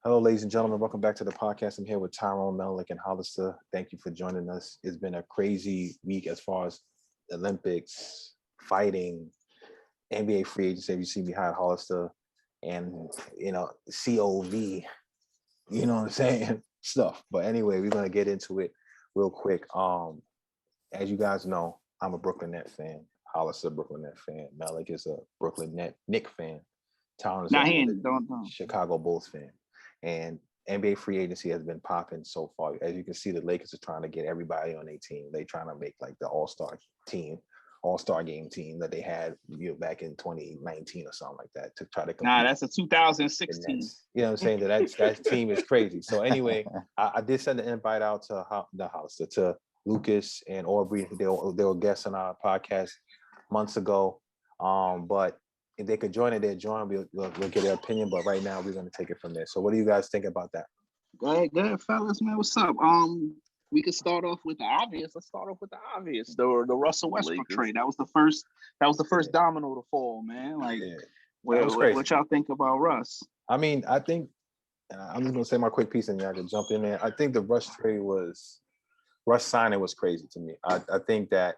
Hello, ladies and gentlemen. Welcome back to the podcast. I'm here with Tyrone, Melnick, and Hollister. Thank you for joining us. It's been a crazy week as far as Olympics, fighting, NBA free agency. You see behind Hollister, and COV. You know what I'm saying? Stuff. But anyway, we're gonna get into it real quick. As you guys know, I'm a Brooklyn Net fan. Hollister, Brooklyn Net fan. Melnick is a Brooklyn Net Knick fan. Town is Nah, a he ain't. Don't. Chicago Bulls fan. And NBA free agency has been popping so far. As you can see, the Lakers are trying to get everybody on their team. They're trying to make like the all-star team, all-star game team that they had back in 2019 or something like that to try to compete. Nah, that's a 2016. You know what I'm saying? That team is crazy. So anyway, I did send an invite out to the house to Lucas and Aubrey. They were guests on our podcast months ago. But if they could join it, they'll join. We'll get their opinion. But right now, we're going to take it from there. So what do you guys think about that? Go ahead, fellas, man. What's up? We could start off with the obvious. Let's start off with the obvious. The Russell Westbrook trade. That was the first. That was the first domino to fall, man. Like, what y'all think about Russ? I mean, I think, and I'm just gonna say my quick piece, and y'all can jump in there. I think the Russ signing was crazy to me. I think that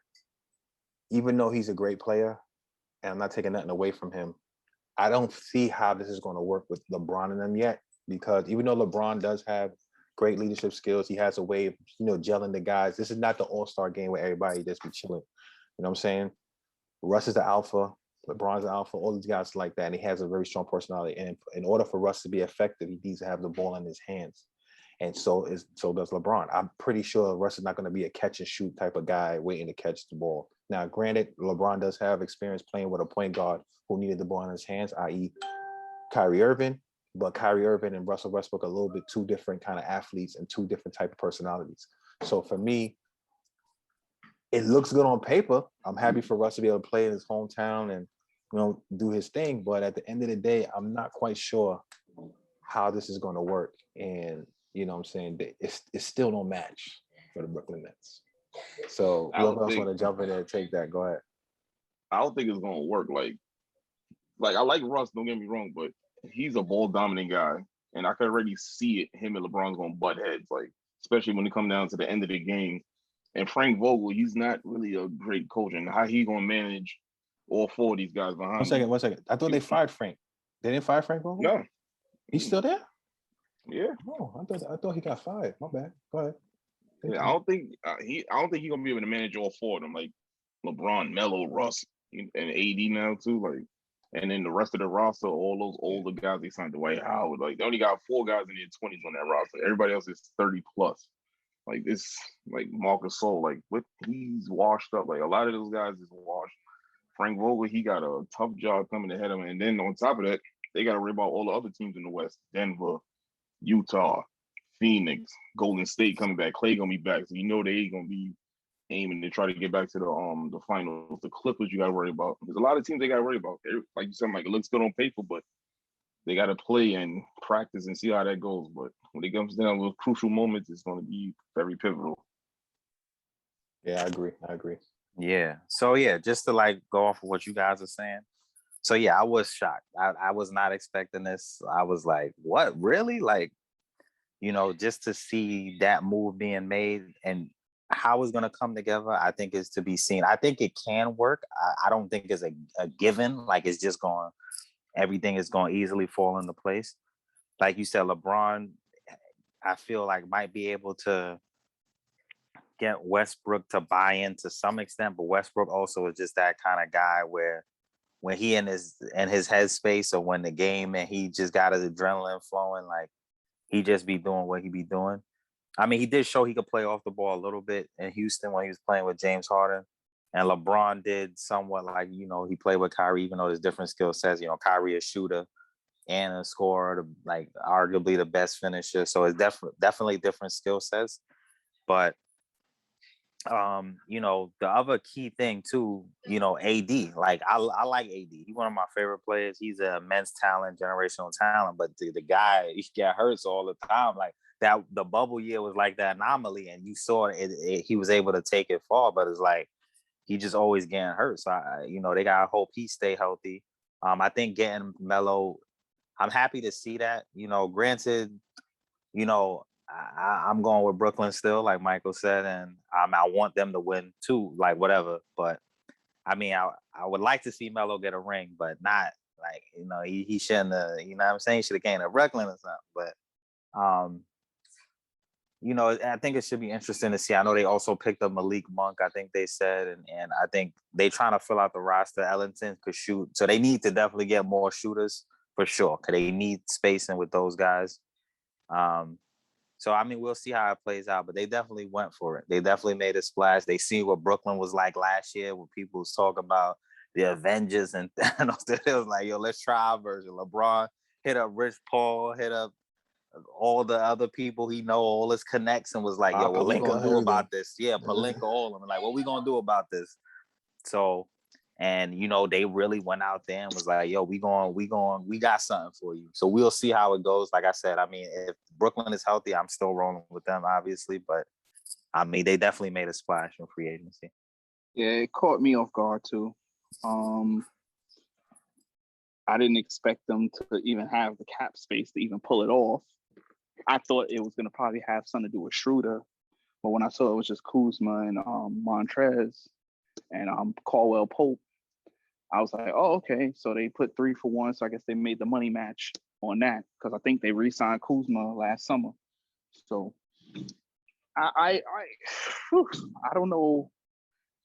even though he's a great player, and I'm not taking nothing away from him, I don't see how this is going to work with LeBron and them yet. Because even though LeBron does have great leadership skills, he has a way of gelling the guys. This is not the all-star game where everybody just be chilling. You know what I'm saying? Russ is the alpha. LeBron's the alpha. All these guys like that, and he has a very strong personality. And in order for Russ to be effective, he needs to have the ball in his hands. And so does LeBron. I'm pretty sure Russ is not going to be a catch and shoot type of guy waiting to catch the ball. Now, granted, LeBron does have experience playing with a point guard who needed the ball in his hands, i.e. Kyrie Irving. But Kyrie Irving and Russell Westbrook are a little bit two different kind of athletes and two different type of personalities. So for me, it looks good on paper. I'm happy for Russ to be able to play in his hometown and do his thing. But at the end of the day, I'm not quite sure how this is going to work. And you know what I'm saying? It's still no match for the Brooklyn Nets. So whoever else want to jump in there and take that, go ahead. I don't think it's going to work. Like I like Russ, don't get me wrong, but he's a ball dominant guy. And I could already see it. Him and LeBron's going to butt heads, like, especially when it come down to the end of the game. And Frank Vogel, he's not really a great coach. And how he going to manage all four of these guys behind him? One second. I thought they fired Frank. They didn't fire Frank Vogel? No. He's still there? Yeah. Oh, I thought he got fired. My bad. Go ahead. Yeah, I don't think he's gonna be able to manage all four of them, like LeBron, Melo, Russ, and AD now too. Like, and then the rest of the roster, all those older guys they signed, Dwight Howard. Like, they only got 4 guys in their 20s on that roster. Everybody else is 30 plus. Like this, like Marcus Gasol, like he's washed up. Like a lot of those guys is washed. Frank Vogel, he got a tough job coming ahead of him, and then on top of that, they got to worry about all the other teams in the West: Denver, Utah, Phoenix, Golden State coming back. Clay gonna be back, so they gonna be aiming to try to get back to the finals. The Clippers you gotta worry about. There's a lot of teams they gotta worry about. Like you said, Mike, it looks good on paper, but they gotta play and practice and see how that goes. But when it comes down to crucial moments, it's gonna be very pivotal. Yeah, I agree. Yeah. So yeah, just to like go off of what you guys are saying. So yeah, I was shocked. I was not expecting this. I was like, what, really? Like, just to see that move being made and how it's going to come together, I think is to be seen. I think it can work. I don't think it's a given. Like it's just everything is going to easily fall into place. Like you said, LeBron, I feel like might be able to get Westbrook to buy in to some extent, but Westbrook also is just that kind of guy where when he in his headspace or when the game and he just got his adrenaline flowing, like he just be doing what he be doing. I mean, he did show he could play off the ball a little bit in Houston when he was playing with James Harden. And LeBron did somewhat like, he played with Kyrie, even though there's different skill sets. Kyrie a shooter and a scorer, like arguably the best finisher. So it's definitely different skill sets. But the other key thing too, AD, like I like AD. He's one of my favorite players. He's an immense talent, generational talent, but the guy, he get hurt all the time. Like that, the bubble year was like that anomaly, and you saw it, he was able to take it far, but it's like he just always getting hurt. So they gotta hope he stay healthy. I think getting Melo I'm happy to see that. Granted, I'm going with Brooklyn still, like Michael said, and I want them to win too, like whatever. But I mean, I would like to see Melo get a ring, but not like he shouldn't have. You know what I'm saying? He should have came to Brooklyn or something. But I think it should be interesting to see. I know they also picked up Malik Monk, I think they said, and I think they trying to fill out the roster. Ellington could shoot, so they need to definitely get more shooters for sure, because they need spacing with those guys. So I mean, we'll see how it plays out, but they definitely went for it. They definitely made a splash. They see what Brooklyn was like last year, when people was talking about the Avengers and Thanos. It was like, yo, let's try our version. LeBron hit up Rich Paul, hit up all the other people he know, all his connects, and was like, yo, what we gonna do about this? Yeah, Palinka, all of them. Like, what we gonna do about this? So, and they really went out there and was like, yo, we got something for you. So we'll see how it goes. Like I said, I mean, if Brooklyn is healthy, I'm still rolling with them, obviously, but I mean, they definitely made a splash in free agency. Yeah, it caught me off guard too. I didn't expect them to even have the cap space to even pull it off. I thought it was going to probably have something to do with Schroeder, but when I saw it was just Kuzma and Montrez and Caldwell Pope, I was like, oh, okay. So they put 3 for 1. So I guess they made the money match on that, because I think they re-signed Kuzma last summer. So I don't know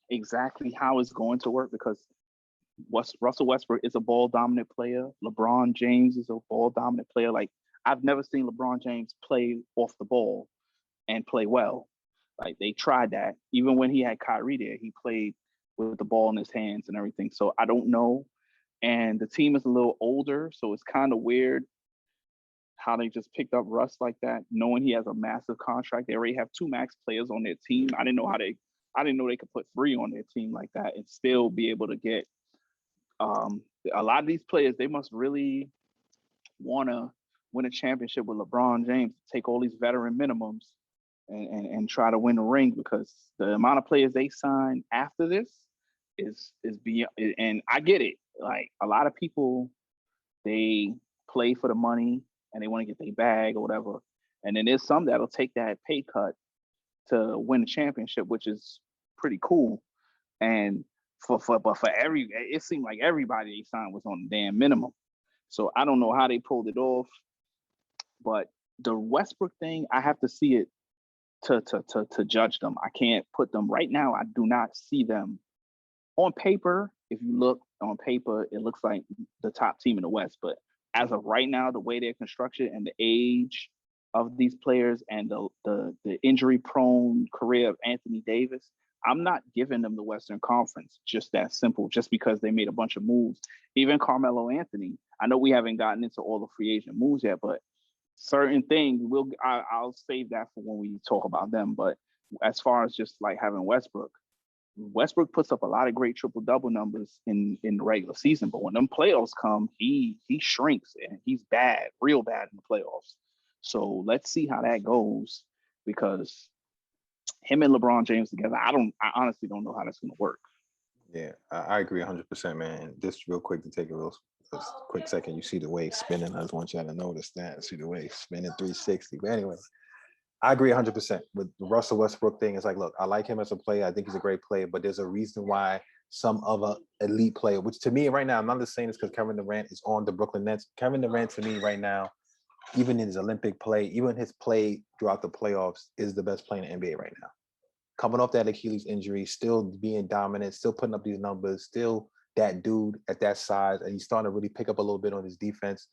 exactly how it's going to work, because Russell Westbrook is a ball dominant player. LeBron James is a ball dominant player. Like, I've never seen LeBron James play off the ball and play well. Like, they tried that. Even when he had Kyrie there, he played with the ball in his hands and everything. So I don't know. And the team is a little older, so it's kind of weird how they just picked up Russ like that, knowing he has a massive contract. They already have 2 max players on their team. I didn't know they could put 3 on their team like that and still be able to get a lot of these players. They must really want to win a championship with LeBron James, take all these veteran minimums and try to win a ring, because the amount of players they sign after this is beyond. And I get it. Like, a lot of people, they play for the money and they want to get their bag or whatever. And then there's some that'll take that pay cut to win a championship, which is pretty cool. And it seemed like everybody they signed was on the damn minimum. So I don't know how they pulled it off, but the Westbrook thing, I have to see it to judge them. I can't put them right now. I do not see them on paper. If you look on paper, it looks like the top team in the West. But as of right now, the way they're constructed and the age of these players and the injury-prone career of Anthony Davis, I'm not giving them the Western Conference just that simple, just because they made a bunch of moves. Even Carmelo Anthony, I know we haven't gotten into all the free agent moves yet, but certain things I'll save that for when we talk about them. But as far as just like having Westbrook puts up a lot of great triple-double numbers in the regular season, but when them playoffs come, he shrinks and he's bad, real bad in the playoffs. So let's see how that goes, because him and LeBron James together, I honestly don't know how that's going to work. Yeah, I agree 100%, man. Just real quick to take a quick second. You see the wave spinning. I just want y'all to notice that. See the wave spinning 360. But anyway, I agree 100% with the Russell Westbrook thing. It's like, look, I like him as a player. I think he's a great player, but there's a reason why some other elite player, which to me right now, I'm not just saying this because Kevin Durant is on the Brooklyn Nets. Kevin Durant to me right now, even in his Olympic play, even his play throughout the playoffs, is the best player in the NBA right now. Coming off that Achilles injury, still being dominant, still putting up these numbers, still that dude at that size, and he's starting to really pick up a little bit on his defense.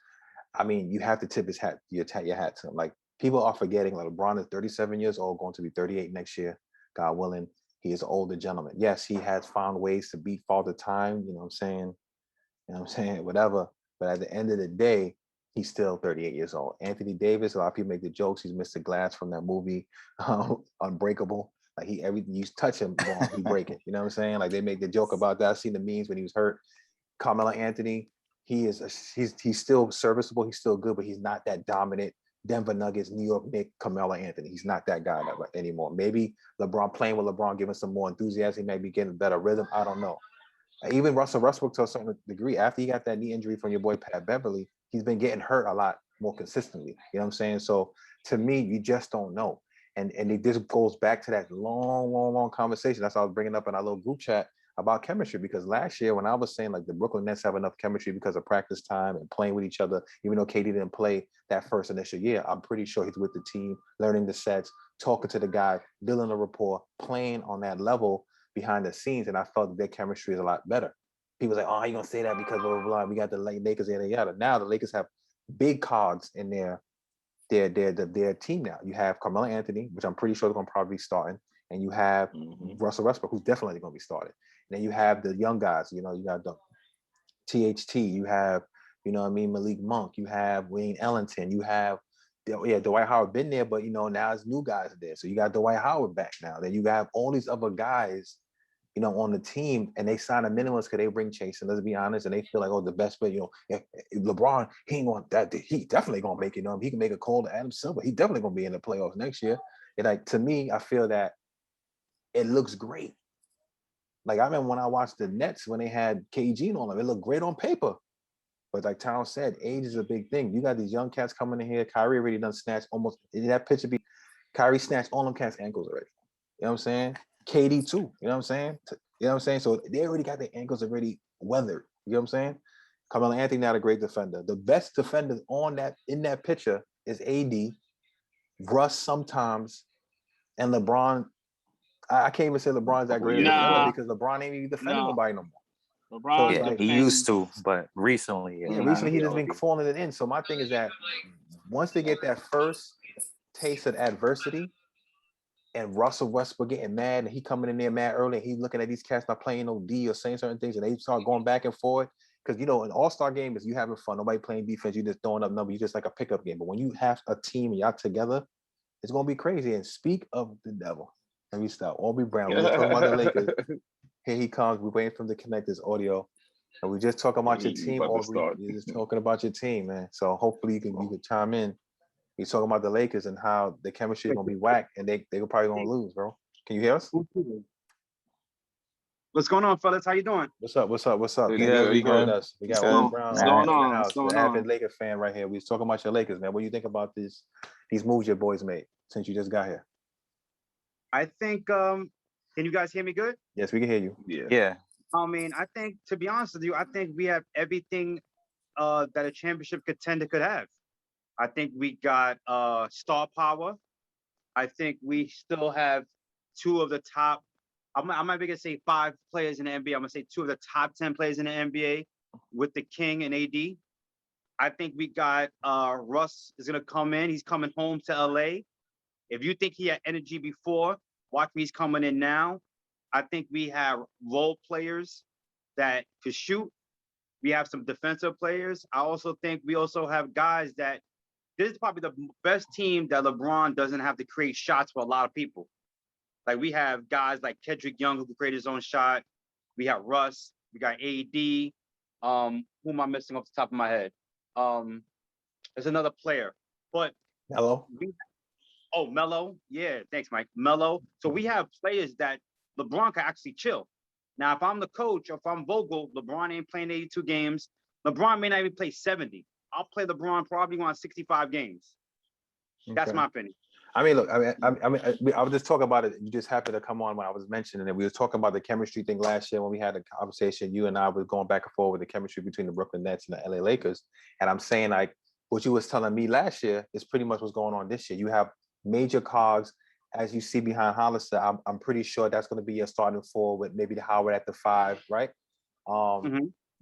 I mean, you have to tip your hat to him. Like, people are forgetting, like, LeBron is 37 years old, going to be 38 next year, God willing. He is an older gentleman. Yes, he has found ways to beat Father Time, you know what I'm saying, whatever. But at the end of the day, he's still 38 years old. Anthony Davis, a lot of people make the jokes, he's Mr. Glass from that movie, Unbreakable. Like, everything you touch him, he break it. You know what I'm saying? Like, they make the joke about that. I've seen the memes when he was hurt. Carmelo Anthony, he's still serviceable. He's still good, but he's not that dominant Denver Nuggets, New York Knicks, Carmelo Anthony. He's not that guy anymore. Maybe LeBron, playing with LeBron, giving some more enthusiasm, he may be getting a better rhythm. I don't know. Even Russell Westbrook, to a certain degree, after he got that knee injury from your boy Pat Beverly, he's been getting hurt a lot more consistently. You know what I'm saying? So to me, you just don't know. And this goes back to that long conversation. That's what I was bringing up in our little group chat about chemistry, because last year when I was saying like the Brooklyn Nets have enough chemistry because of practice time and playing with each other, even though KD didn't play that first initial year, I'm pretty sure he's with the team, learning the sets, talking to the guy, building a rapport, playing on that level behind the scenes. And I felt that their chemistry is a lot better. People say, oh, you're going to say that because blah, blah, blah. We got the Lakers, yada, yada. Now the Lakers have big cogs in their team now. You have Carmelo Anthony, which I'm pretty sure they're going to probably be starting. And you have Russell Westbrook, who's definitely going to be started. And then you have the young guys, you know, you got the THT, you have, you know what I mean, Malik Monk, you have Wayne Ellington, you have, Dwight Howard been there, but, you know, now it's new guys there. So you got Dwight Howard back now. Then you have all these other guys, you know, on the team, and they sign a minimums because they bring chase. And let's be honest, and they feel like, oh, the best player, you know, if LeBron, he ain't going that. He definitely gonna make it. You know, he can make a call to Adam Silver. He definitely gonna be in the playoffs next year. And like, to me, I feel that it looks great. Like I remember when I watched the Nets when they had KG on them, it looked great on paper. But like Town said, age is a big thing. You got these young cats coming in here. Kyrie already done snatched almost that picture. Kyrie snatched all them cats' ankles already. You know what I'm saying? KD too. You know what I'm saying? You know what I'm saying? So they already got their ankles already weathered. You know what I'm saying? Carmelo Anthony not a great defender. The best defenders in that picture is AD, Russ sometimes, and LeBron. I can't even say LeBron's that great a defender because LeBron ain't even defending nobody no more. LeBron, so like, he used to, but recently, recently he just been falling it in. So my thing is that once they get that first taste of adversity, and Russell Westbrook getting mad, and he coming in there mad early, and he looking at these cats not playing no D or saying certain things, and they start going back and forth. Because, you know, an all-star game is you having fun. Nobody playing defense. You just throwing up numbers. You just like a pickup game. But when you have a team and y'all together, it's going to be crazy. And speak of the devil. Let me stop. Aubrey Brown. We were talking about the Lakers. Here he comes. We're waiting for him to connect his audio. And we just talking about your team, Aubrey. We're just talking about your team, man. So hopefully you can chime in. He's talking about the Lakers and how the chemistry is going to be whack, and they probably going to lose, bro. Can you hear us? What's going on, fellas? How you doing? What's up? Yeah, we got good. We got Aubrey Brown in the house. What's The going avid on? Laker fan right here. We was talking about your Lakers, man. What do you think about these moves your boys made since you just got here? I think, can you guys hear me good? Yes, we can hear you. Yeah. I mean, I think, to be honest with you, I think we have everything that a championship contender could have. I think we got star power. I think we still have two of the top, I'm not going to say 5 players in the NBA. I'm going to say 2 of the top 10 players in the NBA with the King and AD. I think we got Russ is going to come in. He's coming home to LA. If you think he had energy before, watch me, he's coming in now. I think we have role players that could shoot. We have some defensive players. I also think we also have guys that this is probably the best team that LeBron doesn't have to create shots for a lot of people. Like we have guys like Kendrick Young who can create his own shot. We have Russ. We got AD. Who am I missing off the top of my head? There's another player, but Hello. Melo. Yeah, thanks, Mike. Melo. So we have players that LeBron can actually chill. Now, if I'm the coach or if I'm Vogel, LeBron ain't playing 82 games. LeBron may not even play 70. I'll play LeBron probably on 65 games. That's my opinion. I mean, look, I was just talking about it. You just happened to come on when I was mentioning it. We were talking about the chemistry thing last year when we had a conversation. You and I was going back and forth with the chemistry between the Brooklyn Nets and the LA Lakers. And I'm saying, like, what you was telling me last year is pretty much what's going on this year. You have major cogs, as you see behind Hollister. I'm pretty sure that's going to be your starting 4 with maybe the Howard at the 5, right?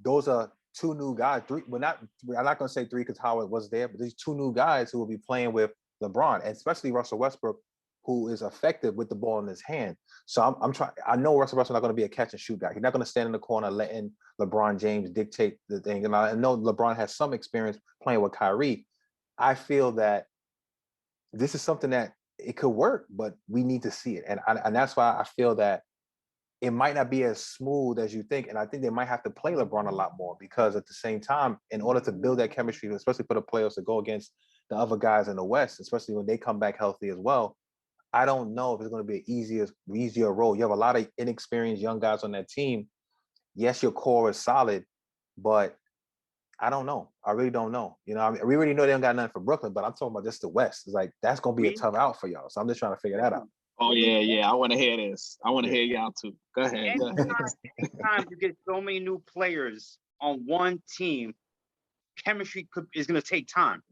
Those are 2 new guys. 3. I'm not going to say 3 because Howard was there, but these 2 new guys who will be playing with LeBron, and especially Russell Westbrook, who is effective with the ball in his hand. So I'm trying. I know Russell Westbrook's not going to be a catch and shoot guy. He's not going to stand in the corner letting LeBron James dictate the thing. And I know LeBron has some experience playing with Kyrie. I feel that this is something that it could work, but we need to see it, and that's why I feel that it might not be as smooth as you think. And I think they might have to play LeBron a lot more because at the same time, in order to build that chemistry, especially for the players to go against the other guys in the West, especially when they come back healthy as well, I don't know if it's going to be an easier role. You have a lot of inexperienced young guys on that team. Yes, your core is solid, but I don't know. I really don't know. You know, I mean, we already know they don't got nothing for Brooklyn, but I'm talking about just the West. It's like that's gonna be a tough out for y'all. So I'm just trying to figure that out. Oh yeah. I want to hear this. I want to hear y'all too. Go ahead. Anytime you get so many new players on one team, chemistry is going to take time.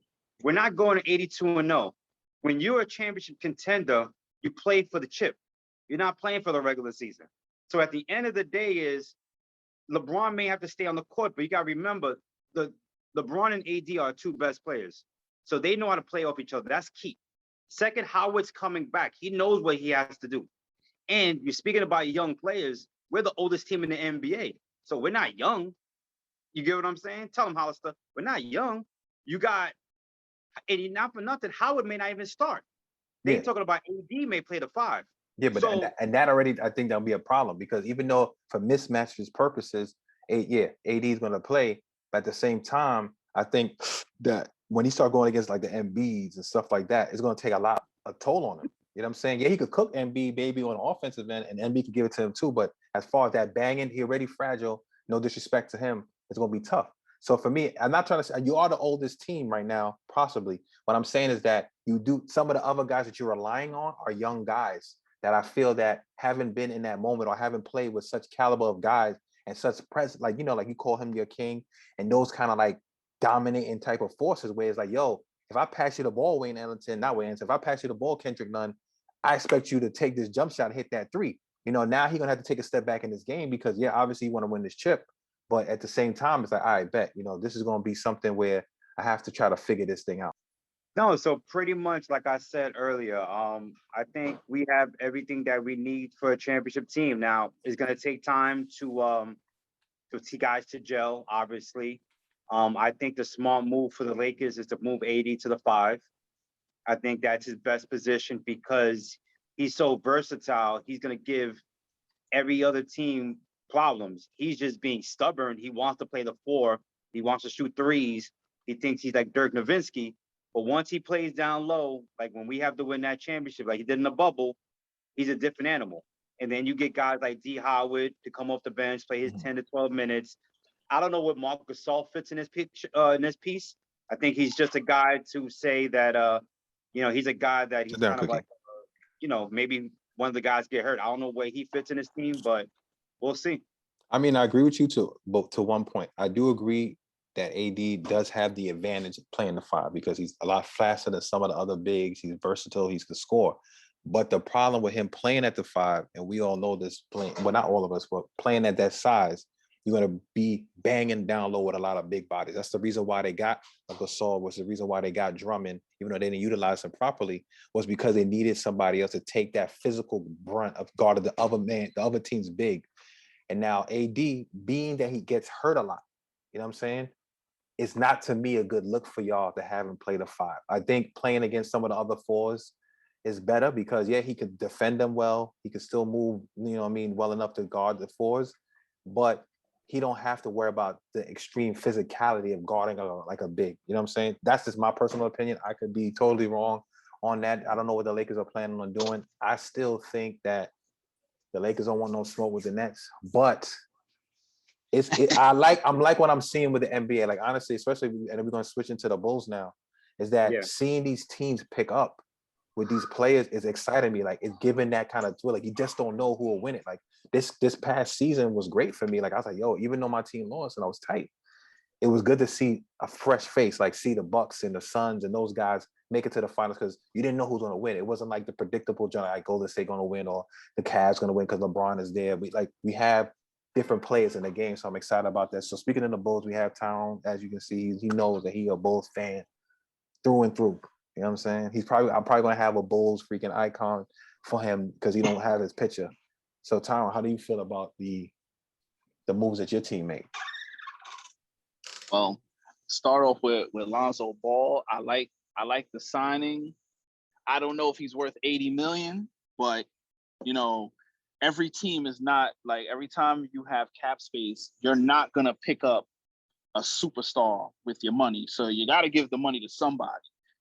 We're not going to 82-0. When you're a championship contender, you play for the chip. You're not playing for the regular season. So at the end of the day is LeBron may have to stay on the court, but you got to remember the LeBron and AD are two best players. So they know how to play off each other. That's key. Second, Howard's coming back. He knows what he has to do. And you're speaking about young players. We're the oldest team in the NBA. So we're not young. You get what I'm saying? Tell them, Hollister, we're not young. You got, and not for nothing, Howard may not even start. They're talking about AD may play the 5. Yeah, but so, and that already, I think that'll be a problem because even though for mismatches purposes, AD is going to play, but at the same time, I think that when he start going against like the Embiids and stuff like that, it's going to take a toll on him. You know what I'm saying? Yeah, he could cook Embiid maybe on the offensive end, and Embiid could give it to him too. But as far as that banging, he already fragile. No disrespect to him, it's going to be tough. So for me, I'm not trying to say you are the oldest team right now, possibly. What I'm saying is that you do some of the other guys that you're relying on are young guys that I feel that haven't been in that moment or haven't played with such caliber of guys and such presence, like, you know, like you call him your king and those kind of like dominating type of forces where it's like, yo, if I pass you the ball, Wayne Ellington, not Wayne, if I pass you the ball, Kendrick Nunn, I expect you to take this jump shot and hit that 3. You know, now he's going to have to take a step back in this game because, yeah, obviously you want to win this chip. But at the same time, it's like, all right, bet, you know, this is going to be something where I have to try to figure this thing out. No, so pretty much like I said earlier, I think we have everything that we need for a championship team. Now, it's going to take time to see guys to gel, obviously. I think the smart move for the Lakers is to move AD to the 5. I think that's his best position because he's so versatile. He's going to give every other team problems. He's just being stubborn. He wants to play the 4. He wants to shoot threes. He thinks he's like Dirk Nowitzki. But once he plays down low, like when we have to win that championship, like he did in the bubble, he's a different animal. And then you get guys like D. Howard to come off the bench, play his 10 to 12 minutes. I don't know what Marc Gasol fits in this piece. I think he's just a guy to say that, you know, he's a guy that he's kind of like, you know, maybe one of the guys get hurt. I don't know where he fits in his team, but we'll see. I mean, I agree with you to one point. I do agree that AD does have the advantage of playing the 5 because he's a lot faster than some of the other bigs. He's versatile. He can score. But the problem with him playing at the 5, and we all know this, well, not all of us, but playing at that size, you're going to be banging down low with a lot of big bodies. That's the reason why they got Gasol, was the reason why they got Drummond, even though they didn't utilize him properly, was because they needed somebody else to take that physical brunt of guard of the other team's big. And now AD, being that he gets hurt a lot, you know what I'm saying? It's not, to me, a good look for y'all to have him play the 5. I think playing against some of the other 4s is better because, yeah, he could defend them well. He could still move, you know what I mean, well enough to guard the 4s. But he don't have to worry about the extreme physicality of guarding like a big. You know what I'm saying? That's just my personal opinion. I could be totally wrong on that. I don't know what the Lakers are planning on doing. I still think that the Lakers don't want no smoke with the Nets. But I'm like what I'm seeing with the NBA. Like, honestly, especially, and we're going to switch into the Bulls now, is that seeing these teams pick up with these players is exciting me. Like, it's giving that kind of thrill. Like, you just don't know who will win it. Like, this past season was great for me. Like, I was like, yo, even though my team lost and I was tight, it was good to see a fresh face, like see the Bucks and the Suns and those guys make it to the finals because you didn't know who's going to win. It wasn't like the predictable, like Golden State going to win or the Cavs going to win because LeBron is there. We have different players in the game, so I'm excited about that. So speaking of the Bulls, we have Tyrone. As you can see, he knows that he's a Bulls fan through and through. You know what I'm saying? I'm probably going to have a Bulls freaking icon for him because he don't have his picture. So Tyrone, how do you feel about the moves that your team made? Well, start off with Lonzo Ball. I like the signing. I don't know if he's worth 80 million, but you know, every team is not like, every time you have cap space, you're not gonna pick up a superstar with your money. So you got to give the money to somebody.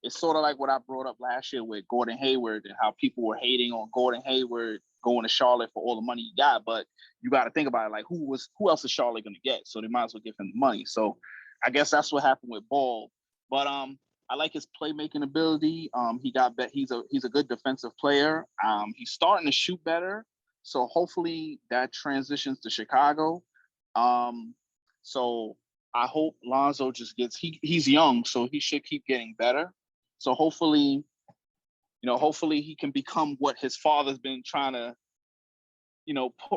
It's sort of like what I brought up last year with Gordon Hayward and how people were hating on Gordon Hayward going to Charlotte for all the money he got. But you got to think about it, like who else is Charlotte going to get? So they might as well give him the money. So I guess that's what happened with Ball. But I like his playmaking ability. He's a good defensive player. He's starting to shoot better. So hopefully that transitions to Chicago. So I hope Lonzo just he's young, so he should keep getting better. So hopefully he can become what his father's been trying to,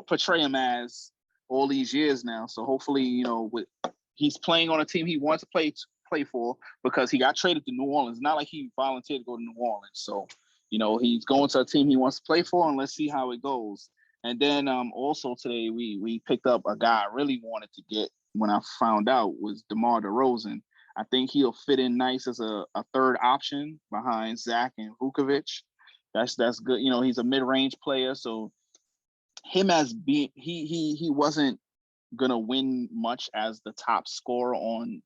portray him as all these years now. So hopefully, he's playing on a team he wants to play for, because he got traded to New Orleans. It's not like he volunteered to go to New Orleans. So, he's going to a team he wants to play for, and let's see how it goes. And then also today we picked up a guy I really wanted to get when I found out was DeMar DeRozan. I think he'll fit in nice as a third option behind Zach and Vukovic. That's good. He's a mid-range player, so him as being he wasn't gonna win much as the top scorer on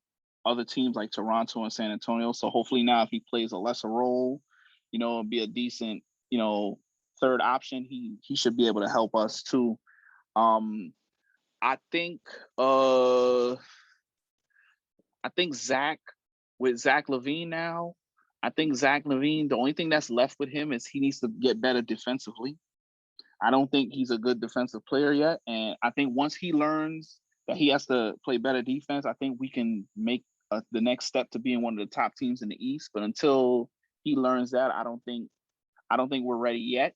other teams like Toronto and San Antonio. So hopefully now if he plays a lesser role, and be a decent, third option, he should be able to help us too. I think Zach LaVine now. I think Zach LaVine, the only thing that's left with him is he needs to get better defensively. I don't think he's a good defensive player yet. And I think once he learns that he has to play better defense, I think we can make the next step to being one of the top teams in the East. But until he learns that, I don't think we're ready yet.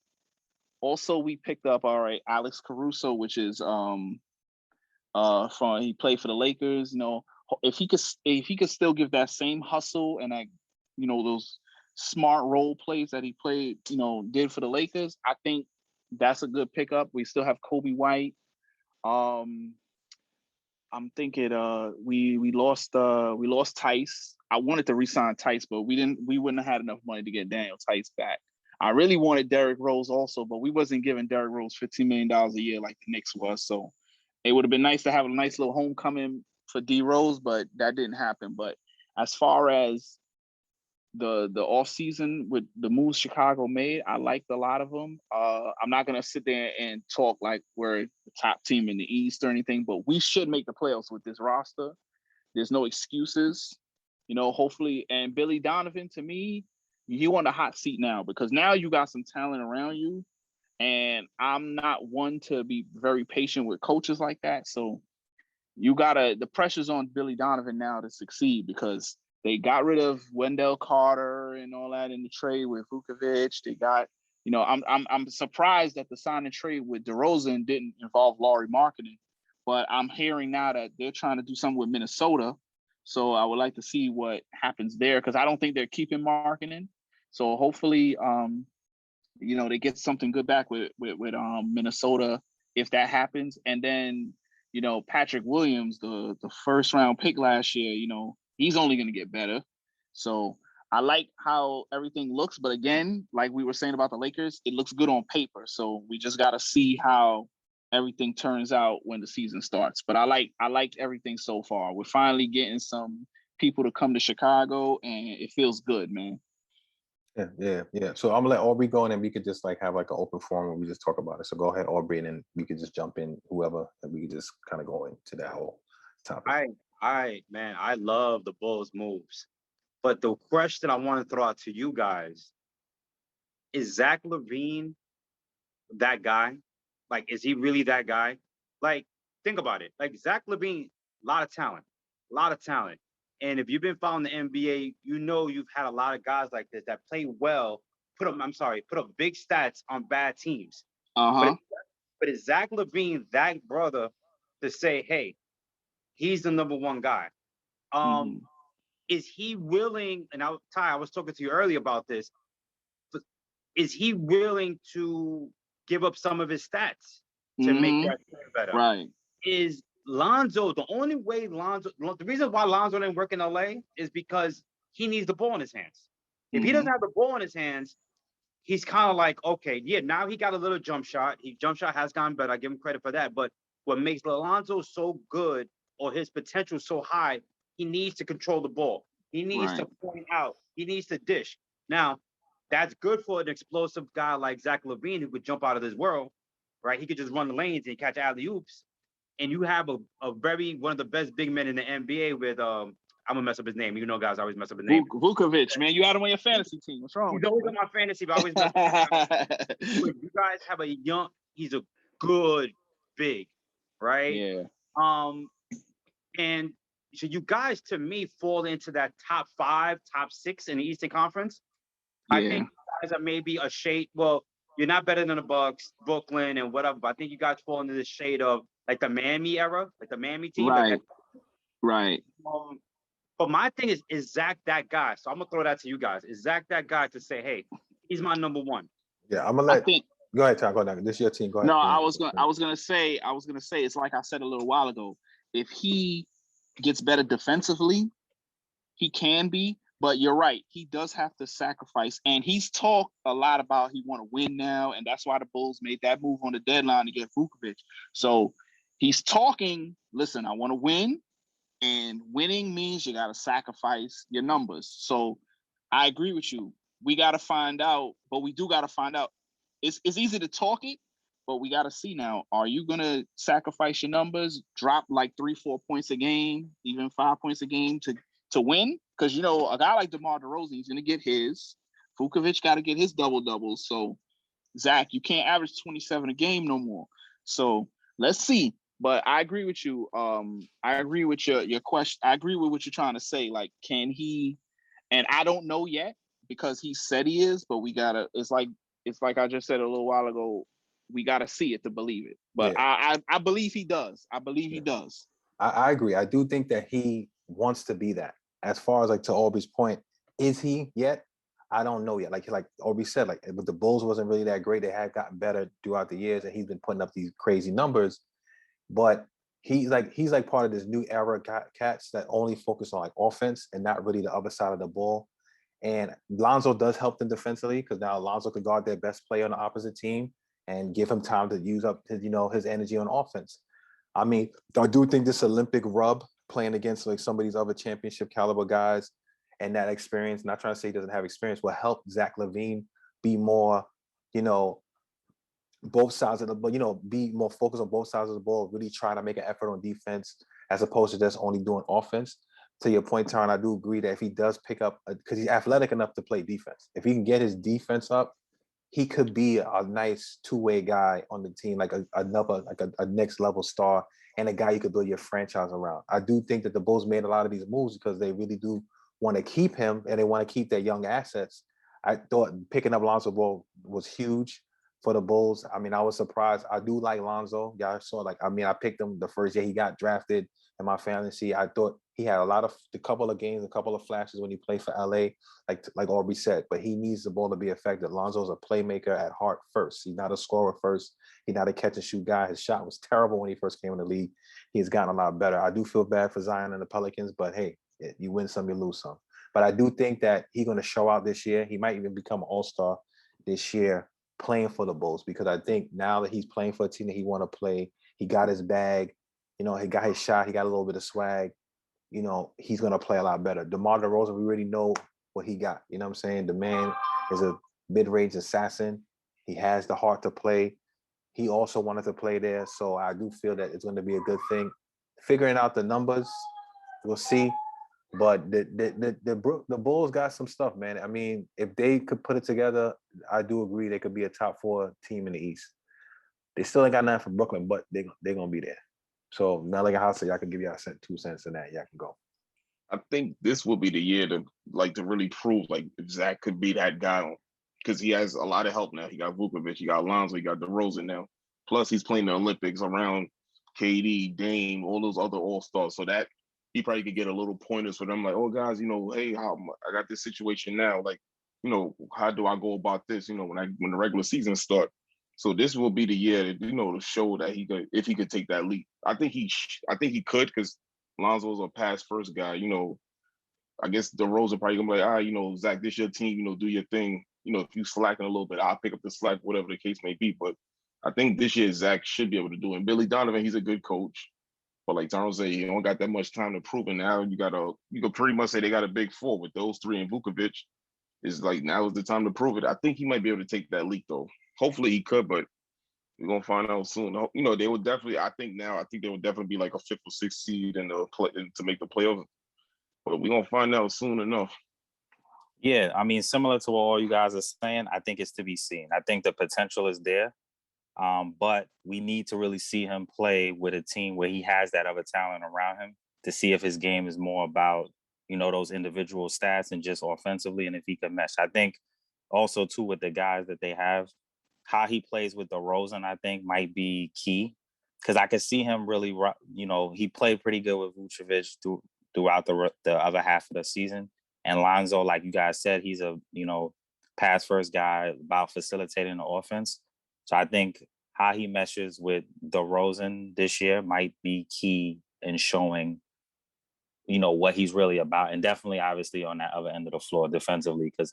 Also, we picked up Alex Caruso, which is he played for the Lakers. If he could still give that same hustle and those smart role plays that he played, did for the Lakers, I think that's a good pickup. We still have Kobe White. I'm thinking we lost Tice. I wanted to re-sign Tice, but we wouldn't have had enough money to get Daniel Tice back. I really wanted Derrick Rose also, but we wasn't giving Derrick Rose $15 million a year like the Knicks was. So it would have been nice to have a nice little homecoming for D Rose, but that didn't happen. But as far as the off season with the moves Chicago made, I liked a lot of them. I'm not gonna sit there and talk like we're the top team in the East or anything, but we should make the playoffs with this roster. There's no excuses, hopefully. And Billy Donovan, to me, you on the hot seat now, because now you got some talent around you. And I'm not one to be very patient with coaches like that. So the pressure's on Billy Donovan now to succeed, because they got rid of Wendell Carter and all that in the trade with Vukovic. They got, I'm surprised that the sign and trade with DeRozan didn't involve Lauri Markkanen, but I'm hearing now that they're trying to do something with Minnesota. So I would like to see what happens there, because I don't think they're keeping Markkanen. So hopefully, they get something good back with Minnesota if that happens. And then, Patrick Williams, the first round pick last year, he's only going to get better. So I like how everything looks. But again, like we were saying about the Lakers, it looks good on paper. So we just got to see how everything turns out when the season starts. But I like everything so far. We're finally getting some people to come to Chicago, and it feels good, man. Yeah. So I'm gonna let Aubrey go, and then we could just have an open forum where we just talk about it. So go ahead, Aubrey, and then we could just jump in whoever, and we could just kind of go into that whole topic. Man, I love the Bulls moves. But the question I want to throw out to you guys is Zach LaVine that guy? Like, is he really that guy? Like, think about it. Like, Zach LaVine, a lot of talent. And if you've been following the NBA, you've had a lot of guys like this that play well, put up big stats on bad teams. Uh-huh. But is Zach LaVine that brother to say, hey, he's the number one guy? Is he willing, and I was talking to you earlier about this, but is he willing to give up some of his stats to make that better? Right. Is Lonzo, the reason why Lonzo didn't work in LA is because he needs the ball in his hands. If he doesn't have the ball in his hands, he's kind of like, okay, yeah, now he got a little jump shot. His jump shot has gone better. I give him credit for that. But what makes Lonzo so good, or his potential so high, he needs to control the ball. He needs to point out. He needs to dish. Now, that's good for an explosive guy like Zach LaVine, who could jump out of this world, right? He could just run the lanes and catch alley-oops. and you have a very one of the best big men in the NBA with I'm gonna mess up his name. You know, guys, I always mess up his name. Vukovic, man, you had him on your fantasy team. What's wrong? He's always on my fantasy, but I always mess up. You guys have he's a good big, right? Yeah. And so you guys, to me, fall into that top 5, top 6 in the Eastern Conference. Yeah. I think you guys are maybe a shade. Well, you're not better than the Bucks, Brooklyn, and whatever. But I think you guys fall into the shade of like the Miami era, like the Miami team. Right. Right. But my thing is Zach that guy? So I'm gonna throw that to you guys. Is Zach that guy to say, hey, he's my number one? Yeah, I'm gonna go ahead, Tom. Go ahead. This is your team. Go ahead. No, I was gonna say it's like I said a little while ago. If he gets better defensively, he can be. But you're right. He does have to sacrifice, and he's talked a lot about he want to win now, and that's why the Bulls made that move on the deadline to get Vukovic. So he's talking. Listen, I want to win, and winning means you got to sacrifice your numbers. So I agree with you. We got to find out, but we do got to find out. It's easy to talk it, but we got to see now. Are you going to sacrifice your numbers, drop like 3-4 points a game, even 5 points a game to win? Because, you know, a guy like DeMar DeRozan, he's going to get his. Vukovic got to get his double-doubles. So, Zach, you can't average 27 a game no more. So, let's see. But I agree with you. I agree with your question. I agree with what you're trying to say. Like, can he? And I don't know yet because he said he is, but we gotta. It's like I just said a little while ago. We gotta see it to believe it. But yeah. I believe he does. I believe he does. I agree. I do think that he wants to be that. As far as like to Aubrey's point, is he yet? I don't know yet. Like Aubrey said, like but the Bulls wasn't really that great. They had gotten better throughout the years, and he's been putting up these crazy numbers. But he's like part of this new era cats that only focus on like offense and not really the other side of the ball. And Lonzo does help them defensively because now Lonzo could guard their best player on the opposite team and give him time to use up his energy on offense. I mean, I do think this Olympic rub playing against like some of these other championship caliber guys and that experience, not trying to say he doesn't have experience, will help Zach LaVine be more, both sides of the ball, be more focused on both sides of the ball, really try to make an effort on defense as opposed to just only doing offense. To your point, Taryn, I do agree that if he does pick up, because he's athletic enough to play defense, if he can get his defense up, he could be a nice two-way guy on the team, like a next level star and a guy you could build your franchise around. I do think that the Bulls made a lot of these moves because they really do want to keep him and they want to keep their young assets. I thought picking up Lonzo Ball was huge for the Bulls. I mean, I was surprised. I do like Lonzo. Yeah, I picked him the first year he got drafted in my fantasy. I thought he had a couple of games, a couple of flashes when he played for LA, like Aubrey said, but he needs the ball to be effective. Lonzo's a playmaker at heart first. He's not a scorer first. He's not a catch and shoot guy. His shot was terrible when he first came in the league. He's gotten a lot better. I do feel bad for Zion and the Pelicans, but hey, you win some, you lose some. But I do think that he's going to show out this year. He might even become an all-star this year playing for the Bulls, because I think now that he's playing for a team that he want to play, he got his bag, he got his shot, he got a little bit of swag, he's going to play a lot better. DeMar DeRozan, we already know what he got. You know what I'm saying? The man is a mid-range assassin. He has the heart to play. He also wanted to play there. So I do feel that it's going to be a good thing. Figuring out the numbers, we'll see. But the Bulls got some stuff, man. I mean, if they could put it together, I do agree they could be a top 4 team in the East. They still ain't got nothing from Brooklyn, but they're going to be there. So now, like I said, y'all can give y'all 2 cents in that. Y'all can go. I think this will be the year to really prove like if Zach could be that guy, because he has a lot of help now. He got Vukovic, he got Lonzo, he got DeRozan now. Plus, he's playing the Olympics around KD, Dame, all those other All-Stars. So that he probably could get a little pointers for them, like, oh, guys, hey, I got this situation now. Like, how do I go about this? When the regular season start. So this will be the year, to show that if he could take that leap. I think he could, because Lonzo's a pass first guy. I guess DeRozan probably gonna be like, all right, Zach, this your team. Do your thing. If you slacking a little bit, I'll pick up the slack, whatever the case may be. But I think this year Zach should be able to do it. And Billy Donovan, he's a good coach. But like Tom said, you don't got that much time to prove it. Now you could pretty much say they got a big 4 with those 3 and Vukovic. Is like now is the time to prove it. I think he might be able to take that leap though. Hopefully he could, but We're gonna find out soon. You know, they would definitely. I think they would definitely be like a fifth or sixth seed in the play to make the playoffs. But we're gonna find out soon enough. Yeah, I mean, similar to what all you guys are saying, I think it's to be seen. I think the potential is there, but we need to really see him play with a team where he has that other talent around him to see if his game is more about, you know, those individual stats and just offensively, and if he can mesh. I think also too with the guys that they have, how he plays with DeRozan, I think might be key because I could see him really, you know, he played pretty good with Vucevic throughout the other half of the season. And Lonzo, like you guys said, he's a, you know, pass first guy about facilitating the offense. So I think how he meshes with DeRozan this year might be key in showing, you know, what he's really about. And definitely, obviously, on that other end of the floor defensively, because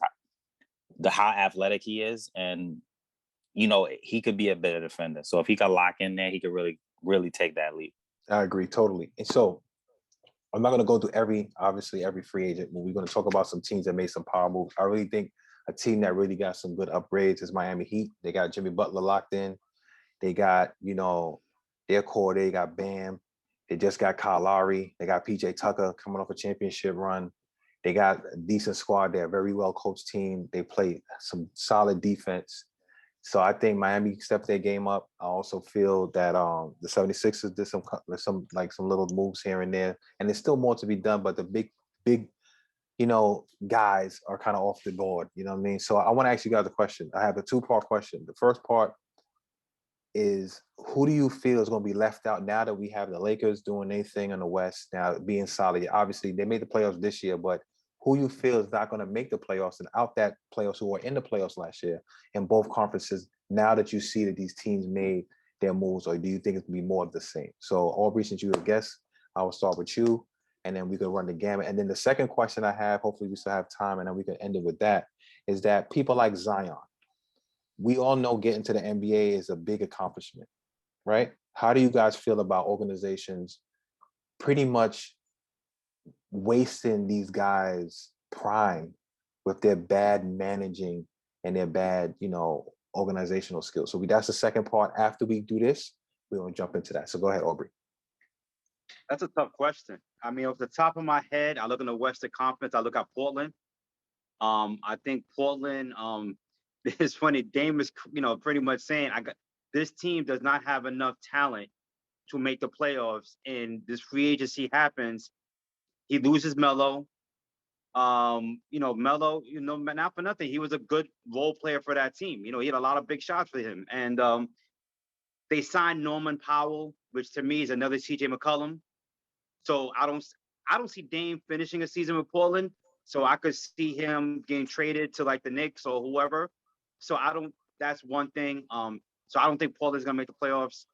how athletic he is, and you know, he could be a better defender. So if he could lock in there, he could really, really take that leap. I agree totally. And so I'm not going to go through every free agent. We're going to talk about some teams that made some power moves. I really think a team that really got some good upgrades is Miami Heat. They got Jimmy Butler locked in. They got, you know, their core. They got Bam. They just got Kyle Lowry. They got PJ Tucker coming off a championship run. They got a decent squad. They're a very well coached team. They play some solid defense. So I think Miami stepped their game up. I also feel that the 76ers did some little moves here and there. And there's still more to be done, but the big, you know, guys are kind of off the board. You know what I mean? So I want to ask you guys a question. I have a two-part question. The first part is, who do you feel is going to be left out now that we have the Lakers doing their thing in the West, now being solid? Obviously, they made the playoffs this year, but who you feel is not going to make the playoffs and out that playoffs who were in the playoffs last year in both conferences, now that you see that these teams made their moves, or do you think it's going to be more of the same? So, Aubrey, since you're a guest, I will start with you, and then we can run the gamut. And then the second question I have, hopefully we still have time, and then we can end it with that, is that people like Zion, we all know getting to the NBA is a big accomplishment, right? How do you guys feel about organizations pretty much wasting these guys' prime with their bad managing and their bad, you know, organizational skills? So that's the second part. After we do this, we're gonna jump into that. So go ahead, Aubrey. That's a tough question. I mean, off the top of my head, I look in the Western Conference. I look at Portland. I think Portland. It's funny. Dame is, you know, pretty much saying, this team does not have enough talent to make the playoffs, and this free agency happens. He loses Melo. You know, Melo, you know, not for nothing, he was a good role player for that team. You know, he had a lot of big shots for him. And they signed Norman Powell, which to me is another CJ McCollum. So I don't see Dame finishing a season with Portland. So I could see him getting traded to like the Knicks or whoever. So that's one thing. So I don't think Portland's gonna make the playoffs.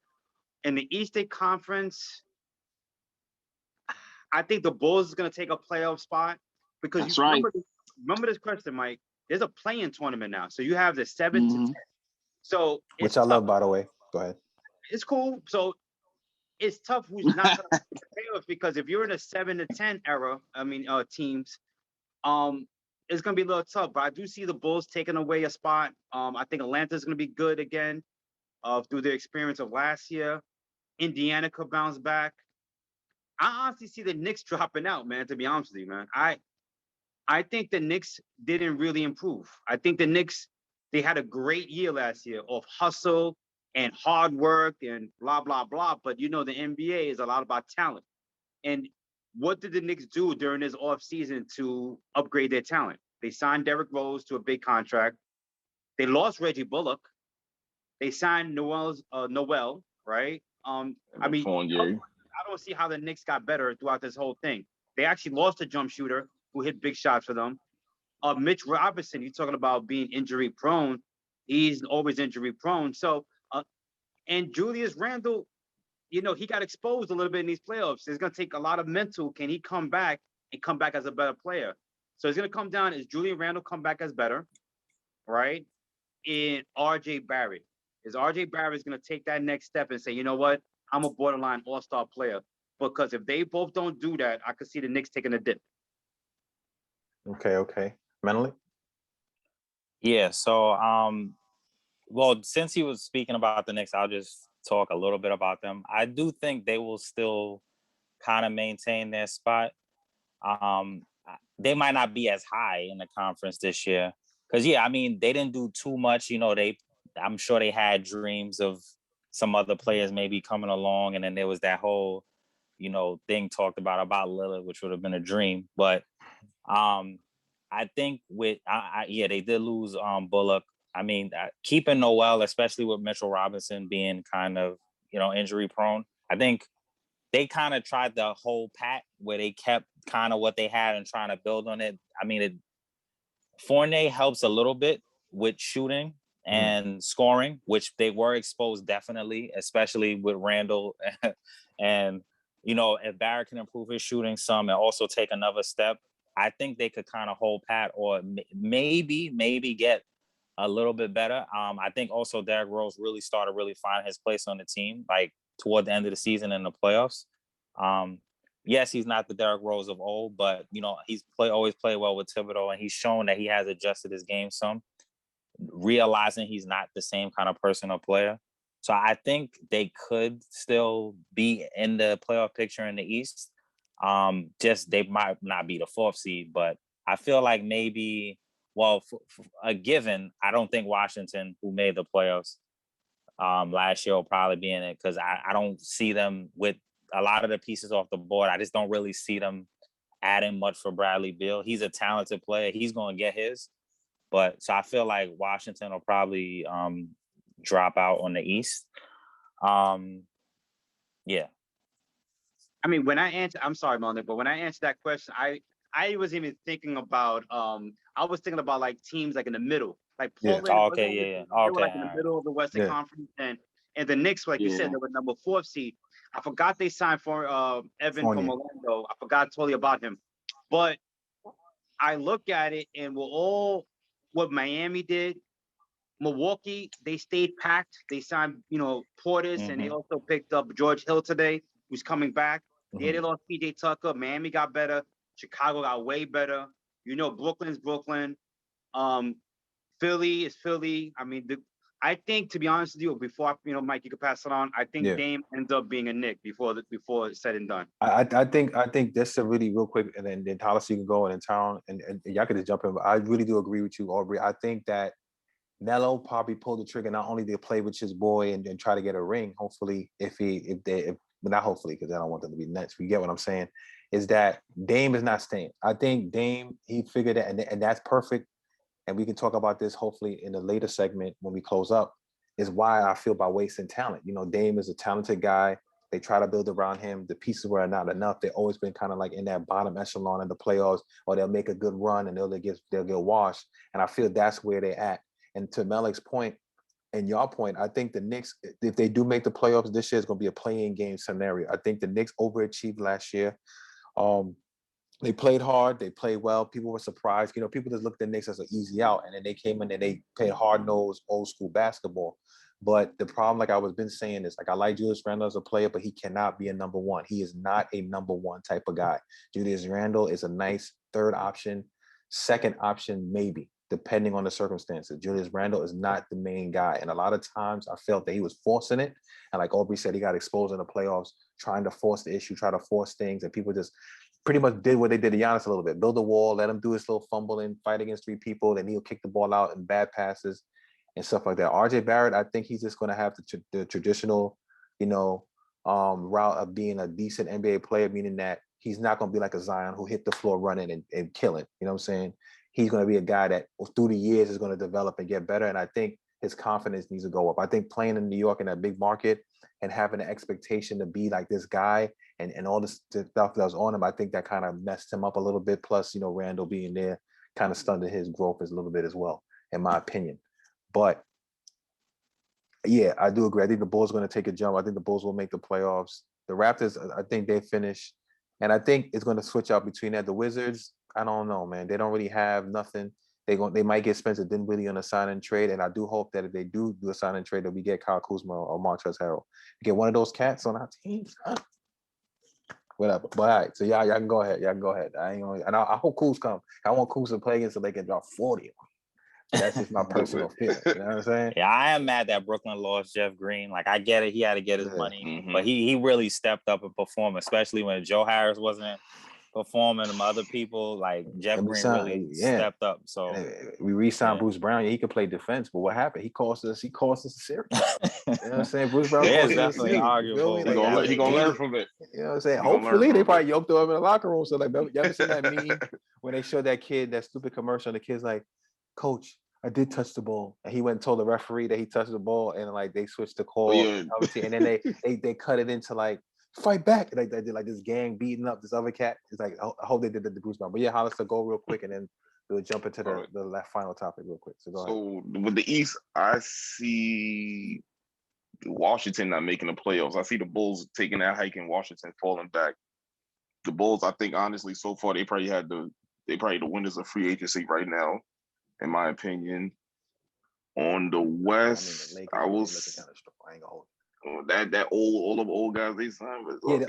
In the Eastern Conference, I think the Bulls is gonna take a playoff spot because that's right. Remember this question, Mike. There's a play-in tournament now, so you have the 7 to 10. So which I love, by the way. Go ahead. It's cool. So it's tough who's not going to make the playoffs, because if you're in a 7 to 10 era, teams, it's going to be a little tough. But I do see the Bulls taking away a spot. I think Atlanta's going to be good again, through their experience of last year. Indiana could bounce back. I honestly see the Knicks dropping out, man. To be honest with you, man, I think the Knicks didn't really improve. I think the Knicks, they had a great year last year of hustle and hard work and blah, blah, blah. But, you know, the NBA is a lot about talent. And what did the Knicks do during this offseason to upgrade their talent? They signed Derrick Rose to a big contract. They lost Reggie Bullock. They signed Noel, right? I mean, I don't see how the Knicks got better throughout this whole thing. They actually lost a jump shooter who hit big shots for them. Mitch Robinson, you're talking about being injury prone. He's always injury prone. So, and Julius Randle, you know, he got exposed a little bit in these playoffs. It's going to take a lot of mental. Can he come back and come back as a better player? So it's going to come down, is Julius Randle come back as better, right? And RJ Barrett. Is RJ Barrett going to take that next step and say, you know what, I'm a borderline all-star player? Because if they both don't do that, I could see the Knicks taking a dip. Okay. Mentally? Yeah, so Well, since he was speaking about the Knicks, I'll just talk a little bit about them. I do think they will still kind of maintain their spot. They might not be as high in the conference this year because, yeah, I mean, they didn't do too much. I'm sure they had dreams of some other players maybe coming along, and then there was that whole, thing talked about Lillard, which would have been a dream. But I think yeah, they did lose Bullock. I mean, keeping Noel, especially with Mitchell Robinson being kind of, injury prone, I think they kind of tried the whole pat where they kept kind of what they had and trying to build on it. I mean, Fournier helps a little bit with shooting and scoring, which they were exposed definitely, especially with Randall. And, if Barrett can improve his shooting some and also take another step, I think they could kind of hold pat or maybe get a little bit better. I think also Derrick Rose really started finding his place on the team, like toward the end of the season in the playoffs. Yes, he's not the Derrick Rose of old, but he's always played well with Thibodeau, and he's shown that he has adjusted his game some, realizing he's not the same kind of person or player. So I think they could still be in the playoff picture in the East. Just they might not be the 4th seed, but I feel like maybe, well, for a given, I don't think Washington, who made the playoffs last year, will probably be in it because I don't see them with a lot of the pieces off the board. I just don't really see them adding much for Bradley Beal. He's a talented player. He's going to get his. But so I feel like Washington will probably drop out on the East. Yeah. I mean, I'm sorry, Melvin, but when I answered that question, I was even thinking about I was thinking about like teams like in the middle, like Portland. Oh, okay, yeah. They were like in the middle of the Western Conference, and the Knicks, like you said, they were number 4th seed. I forgot they signed for Evan from Orlando. I forgot totally about him, but I look at it and we're all what Miami did. Milwaukee, they stayed packed. They signed, Portis, and they also picked up George Hill today, who's coming back. Yeah, they lost PJ Tucker. Miami got better. Chicago got way better. Brooklyn's Brooklyn. Philly is Philly. I mean, I think, to be honest with you, before Mike, you could pass it on. I think Dame ends up being a Knick before it's said and done. I think that's a really real quick, and then Tyler, you can go in town, and y'all can just jump in. But I really do agree with you, Aubrey. I think that Melo probably pulled the trigger not only to play with his boy and try to get a ring. Hopefully, but not hopefully, because I don't want them to be Nets. You get what I'm saying? Is that Dame is not staying? I think Dame, he figured that, and that's perfect. And we can talk about this hopefully in a later segment when we close up. Is why I feel by wasting talent. Dame is a talented guy. They try to build around him. The pieces were not enough. They've always been kind of like in that bottom echelon in the playoffs, or they'll make a good run and they'll get washed. And I feel that's where they're at. And to Malik's point and your point, I think the Knicks, if they do make the playoffs this year, it's going to be a play-in game scenario. I think the Knicks overachieved last year. They played hard. They played well. People were surprised. People just looked at the Knicks as an easy out, and then they came in and they played hard-nosed, old-school basketball. But the problem, like I was been saying, is like I like Julius Randle as a player, but he cannot be a number one. He is not a number one type of guy. Julius Randle is a nice third option, second option maybe, depending on the circumstances. Julius Randle is not the main guy. And a lot of times I felt that he was forcing it. And like Aubrey said, he got exposed in the playoffs, trying to force the issue, try to force things. And people just pretty much did what they did to Giannis a little bit. Build a wall, let him do his little fumbling, fight against 3 people, then he'll kick the ball out in bad passes and stuff like that. RJ Barrett, I think he's just going to have the traditional, route of being a decent NBA player, meaning that he's not going to be like a Zion who hit the floor running and killing. You know what I'm saying? He's going to be a guy that through the years is going to develop and get better. And I think his confidence needs to go up. I think playing in New York in that big market and having an expectation to be like this guy and all this stuff that was on him, I think that kind of messed him up a little bit. Plus, Randall being there kind of stunted his growth a little bit as well, in my opinion. But yeah, I do agree. I think the Bulls are going to take a jump. I think the Bulls will make the playoffs. The Raptors, I think they finish. And I think it's going to switch out between that. The Wizards, I don't know, man. They don't really have nothing. They might get Spencer Dinwiddie on a sign and trade. And I do hope that if they do a sign and trade, that we get Kyle Kuzma or Montrezl Harrell. Get one of those cats on our team. Whatever. But all right, so y'all can go ahead. Y'all can go ahead. I hope Kuz come. I want Kuz to play against so they can drop 40. That's just my personal feeling. You know what I'm saying? Yeah, I am mad that Brooklyn lost Jeff Green. Like, I get it, he had to get his money, but he really stepped up and performed, especially when Joe Harris wasn't performing. Them other people like Jeff Green really stepped up. So we re-signed Bruce Brown. Yeah, he could play defense, but what happened? He cost us a series. You know what I'm saying? Bruce Brown is definitely arguable. He gonna learn from it. You know what I'm saying? Hopefully they probably yoked him up in the locker room. So like, you ever seen that meme when they showed that kid, that stupid commercial, and the kid's like, "Coach, I did touch the ball," and he went and told the referee that he touched the ball, and like they switched the call, and then they cut it into like fight back, and they did like this gang beating up this other cat. It's like I hope they did the Bruce Brown, but yeah, Hollister, go real quick, and then we'll jump into the last final topic real quick. So go ahead. So with the East, I see Washington not making the playoffs. I see the Bulls taking that hike and Washington falling back. The Bulls, I think, honestly, so far they probably the winners of free agency right now, in my opinion. On the West, I will. That all of old guys they signed. Yeah,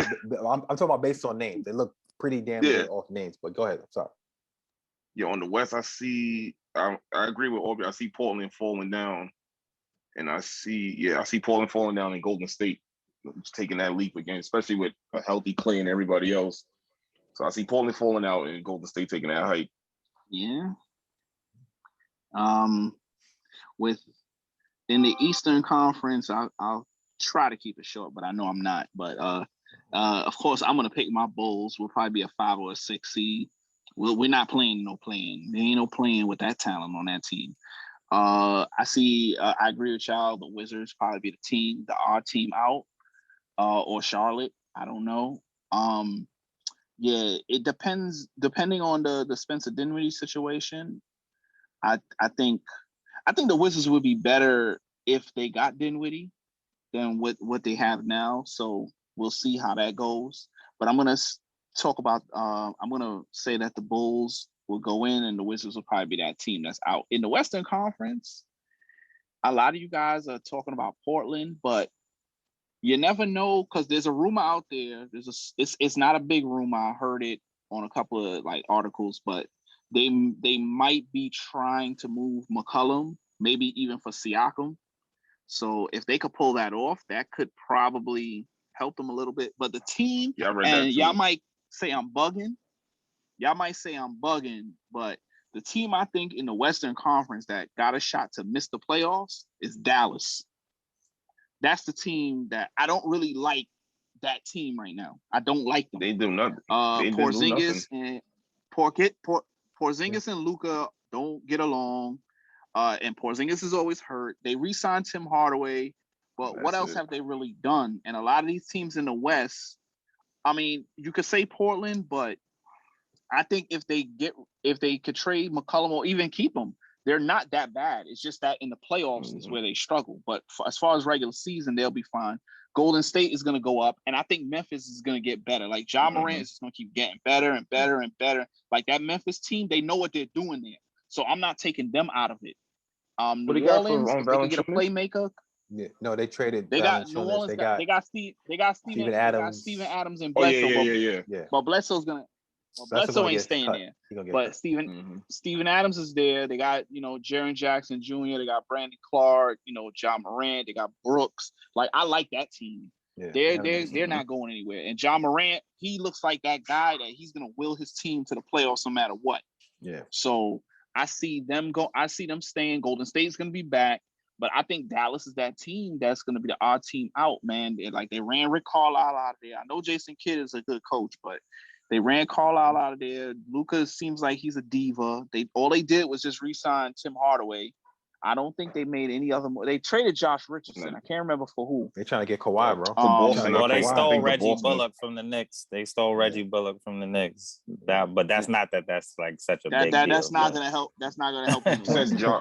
I'm talking about based on names. They look pretty damn good off names. But go ahead. I'm sorry. Yeah, on the West, I agree with Aubrey. I see Portland falling down, and I see Portland falling down in Golden State, taking that leap again, especially with a healthy Clay and everybody else. So I see Portland falling out and Golden State taking that hike. Yeah. In the Eastern Conference, I'll try to keep it short, but I know I'm not. But of course, I'm gonna pick my Bulls. We'll probably be a 5 or a 6 seed. We're not playing no playing. There ain't no playing with that talent on that team. I agree with y'all. The Wizards probably be the odd team out, or Charlotte. I don't know. Yeah, it depends. Depending on the Spencer Dinwiddie situation, I think the Wizards would be better if they got Dinwiddie than what they have now. So we'll see how that goes. But I'm gonna talk about. I'm gonna say that the Bulls will go in, and the Wizards will probably be that team that's out. In the Western Conference, a lot of you guys are talking about Portland, but you never know, because there's a rumor out there. It's not a big rumor. I heard it on a couple of like articles, but they might be trying to move McCollum, maybe even for Siakam. So if they could pull that off, that could probably help them a little bit. But the team, y'all might say I'm bugging. But the team I think in the Western Conference that got a shot to miss the playoffs is Dallas. That's the team that I don't really like. That team right now, I don't like them. They do nothing. Porzingis and Porzingis and Luka don't get along. And Porzingis is always hurt. They re-signed Tim Hardaway, but what else have they really done? And a lot of these teams in the West, I mean, you could say Portland, but I think if they could trade McCollum or even keep him, they're not that bad. It's just that in the playoffs is where they struggle. But as far as regular season, they'll be fine. Golden State is going to go up, and I think Memphis is going to get better. Like Ja Morant is just going to keep getting better and better and better. Like that Memphis team, they know what they're doing there. So I'm not taking them out of it. New Orleans, if they can get a playmaker. Yeah, no, they traded. They got New Orleans. They got Steven Adams and Bledsoe. Yeah. But Bledsoe's gonna. Well, Bledsoe ain't staying there. But Steven Adams is there. They got, Jaren Jackson Jr. They got Brandon Clark, Ja Morant. They got Brooks. Like, I like that team. Yeah, they're not going anywhere. And Ja Morant, he looks like that guy that he's gonna will his team to the playoffs no matter what. Yeah. So I see them staying. Golden State's gonna be back. But I think Dallas is that team that's going to be the odd team out, man. They ran Rick Carlisle out of there. I know Jason Kidd is a good coach, but they ran Carlisle out of there. Luka seems like he's a diva. All they did was just re-sign Tim Hardaway. I don't think they made any other more. They traded Josh Richardson. I can't remember for who. They're trying to get Kawhi, bro. They stole Reggie Bullock from the Knicks. But that's not that's like such a big deal. That's not gonna help. That's not gonna help. I think Josh.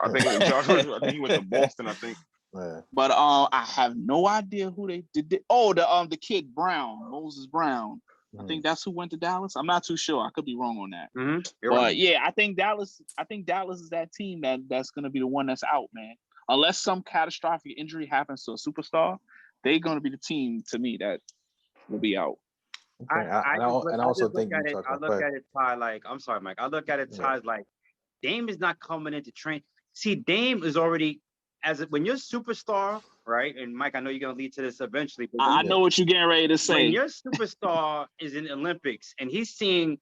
he went to Boston. I think. Yeah. But I have no idea who they did. Oh, the kid Brown, Moses Brown. I think that's who went to Dallas. I'm not too sure. I could be wrong on that. But right. Yeah, I think Dallas is that team that's going to be the one that's out, man. Unless some catastrophic injury happens to a superstar, they're going to be the team to me that will be out. Okay. I look at it, Ty, like, I'm sorry, Mike. I look at it, Ty, like, Dame is not coming into train. See, Dame is already when you're superstar, right? And Mike, I know you're gonna lead to this eventually, but I know what you're getting ready to when say. your superstar is in the Olympics and he's seeing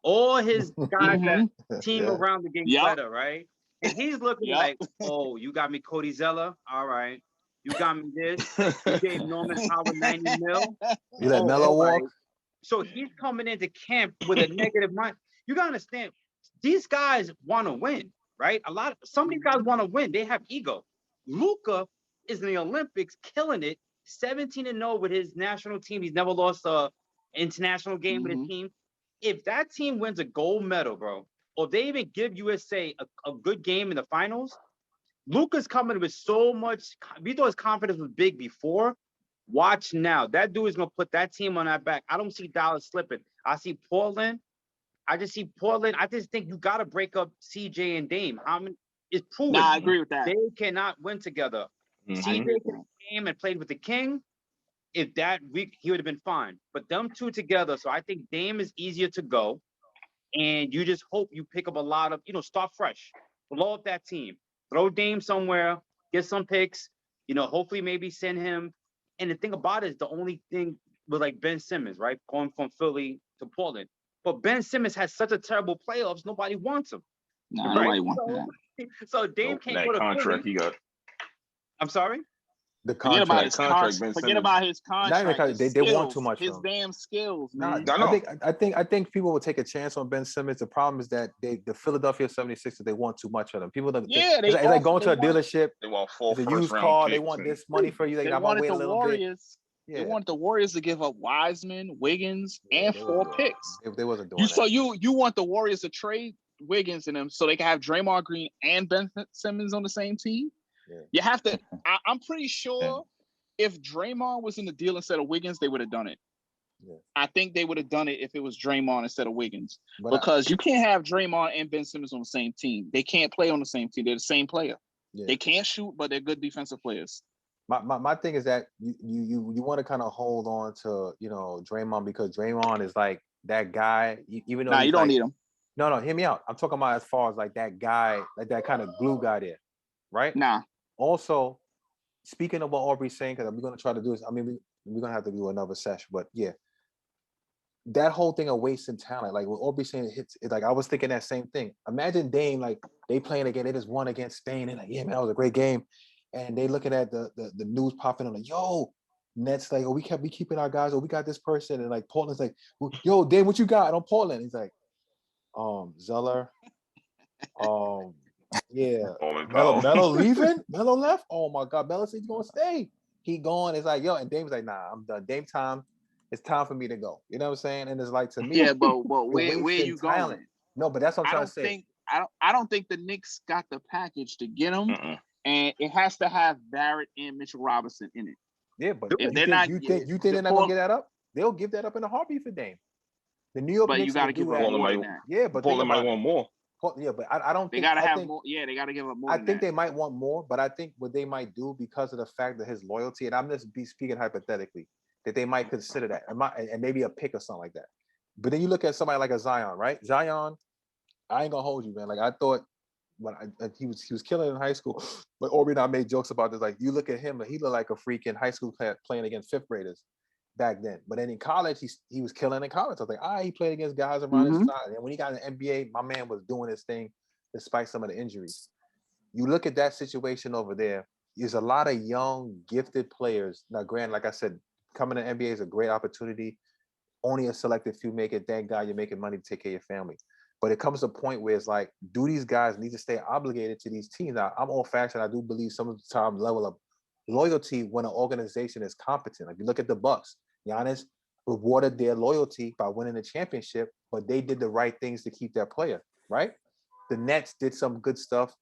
all his guys that team around the game better, right? And he's looking like, oh, you got me Cody Zeller, all right. You got me this. You gave Norman Howard 90 mil. You let Melo walk. So he's coming into camp with a negative mind. You gotta understand, these guys want to win, right? Some of these guys want to win. They have ego. Luka is in the Olympics, killing it, 17-0 with his national team. He's never lost a international game with his team. If that team wins a gold medal, bro, or they even give USA a good game in the finals, Luka's coming with so much. We thought his confidence was big before. Watch now. That dude is going to put that team on that back. I don't see Dallas slipping. I see Portland. I just see Portland. I just think you got to break up CJ and Dame. It's proven. Nah, I agree with that. They cannot win together. CJ came and played with the King. If that week, he would have been fine. But them two together, so I think Dame is easier to go. And you just hope you pick up a lot of, start fresh. Blow up that team. Throw Dame somewhere. Get some picks. Hopefully maybe send him. And the thing about it is the only thing with like Ben Simmons, right? Going from Philly to Portland. But Ben Simmons has such a terrible playoffs, nobody wants him. Nah, nobody wants that. So Dame can't that go to contract Philly. he got. I'm sorry? The Forget about his contract. contract. Forget about his contract. They want too much. His damn skills, man. I think people will take a chance on Ben Simmons. The problem is that the Philadelphia 76ers, they want too much of them. People don't. It's like going to a dealership. They want 4 It's a used car. They want this money for you. They wanted the Warriors. They wanted the Warriors to give up Wiseman, Wiggins, and 4 picks. They wasn't doing that. So you want the Warriors to trade Wiggins and them so they can have Draymond Green and Ben Simmons on the same team? Yeah. You have to. I'm pretty sure if Draymond was in the deal instead of Wiggins, they would have done it. Yeah. I think they would have done it if it was Draymond instead of Wiggins, because you can't have Draymond and Ben Simmons on the same team. They can't play on the same team. They're the same player. Yeah. They can't shoot, but they're good defensive players. My thing is that you want to kind of hold on to Draymond, because Draymond is like that guy. Even though you don't need him. No, hear me out. I'm talking about as far as like that guy, like that kind of glue guy there, right? Nah. Also, speaking of what Aubrey's saying, because we're going to try to do this. I mean, we're going to have to do another session, but yeah, that whole thing of wasting talent, like what Aubrey's saying, it's like I was thinking that same thing. Imagine Dame, like they playing again, they just won against Spain, and like, yeah, man, that was a great game. And they looking at the news popping on, like, yo, Nets like, oh, we keeping our guys, oh, we got this person, and like Portland's like, yo, Dame, what you got on Portland? He's like, Zeller, yeah, Melo leaving, Melo left. Oh my God, Melo said he's gonna stay. He gone. It's like, yo, and Dame's like, nah, I'm done. Dame time. It's time for me to go. You know what I'm saying? And it's like, to me, yeah, but where you talent. Going? No, but that's what I'm trying to say. I don't think the Knicks got the package to get him, and it has to have Barrett and Mitchell Robinson in it. Yeah, but if they're not, you think they're not gonna get that up? They'll give that up in a heartbeat for Dame. The New York Knicks, you got to give up more than that. Yeah, but Portland might want more. Yeah, but I don't think they gotta have more. Yeah, they gotta give up more. I think they might want more, but I think what they might do, because of the fact that his loyalty, and I'm just speaking hypothetically, that they might consider that, and maybe a pick or something like that. But then you look at somebody like a Zion, right? Zion, I ain't gonna hold you, man. Like I thought when he was killing in high school, but Aubrey and I made jokes about this. Like you look at him, he looked like a freaking high school player playing against 5th graders back then. But then in college, he was killing in college. I was like, he played against guys around his size. And when he got in the NBA, my man was doing his thing despite some of the injuries. You look at that situation over there, there's a lot of young, gifted players. Now, granted, like I said, coming to the NBA is a great opportunity. Only a selected few make it. Thank God you're making money to take care of your family. But it comes to a point where it's like, do these guys need to stay obligated to these teams? Now, I'm old-fashioned. I do believe some of the time level of loyalty when an organization is competent. Like you look at the Bucks, Giannis rewarded their loyalty by winning the championship, but they did the right things to keep their player, right? The Nets did some good stuff,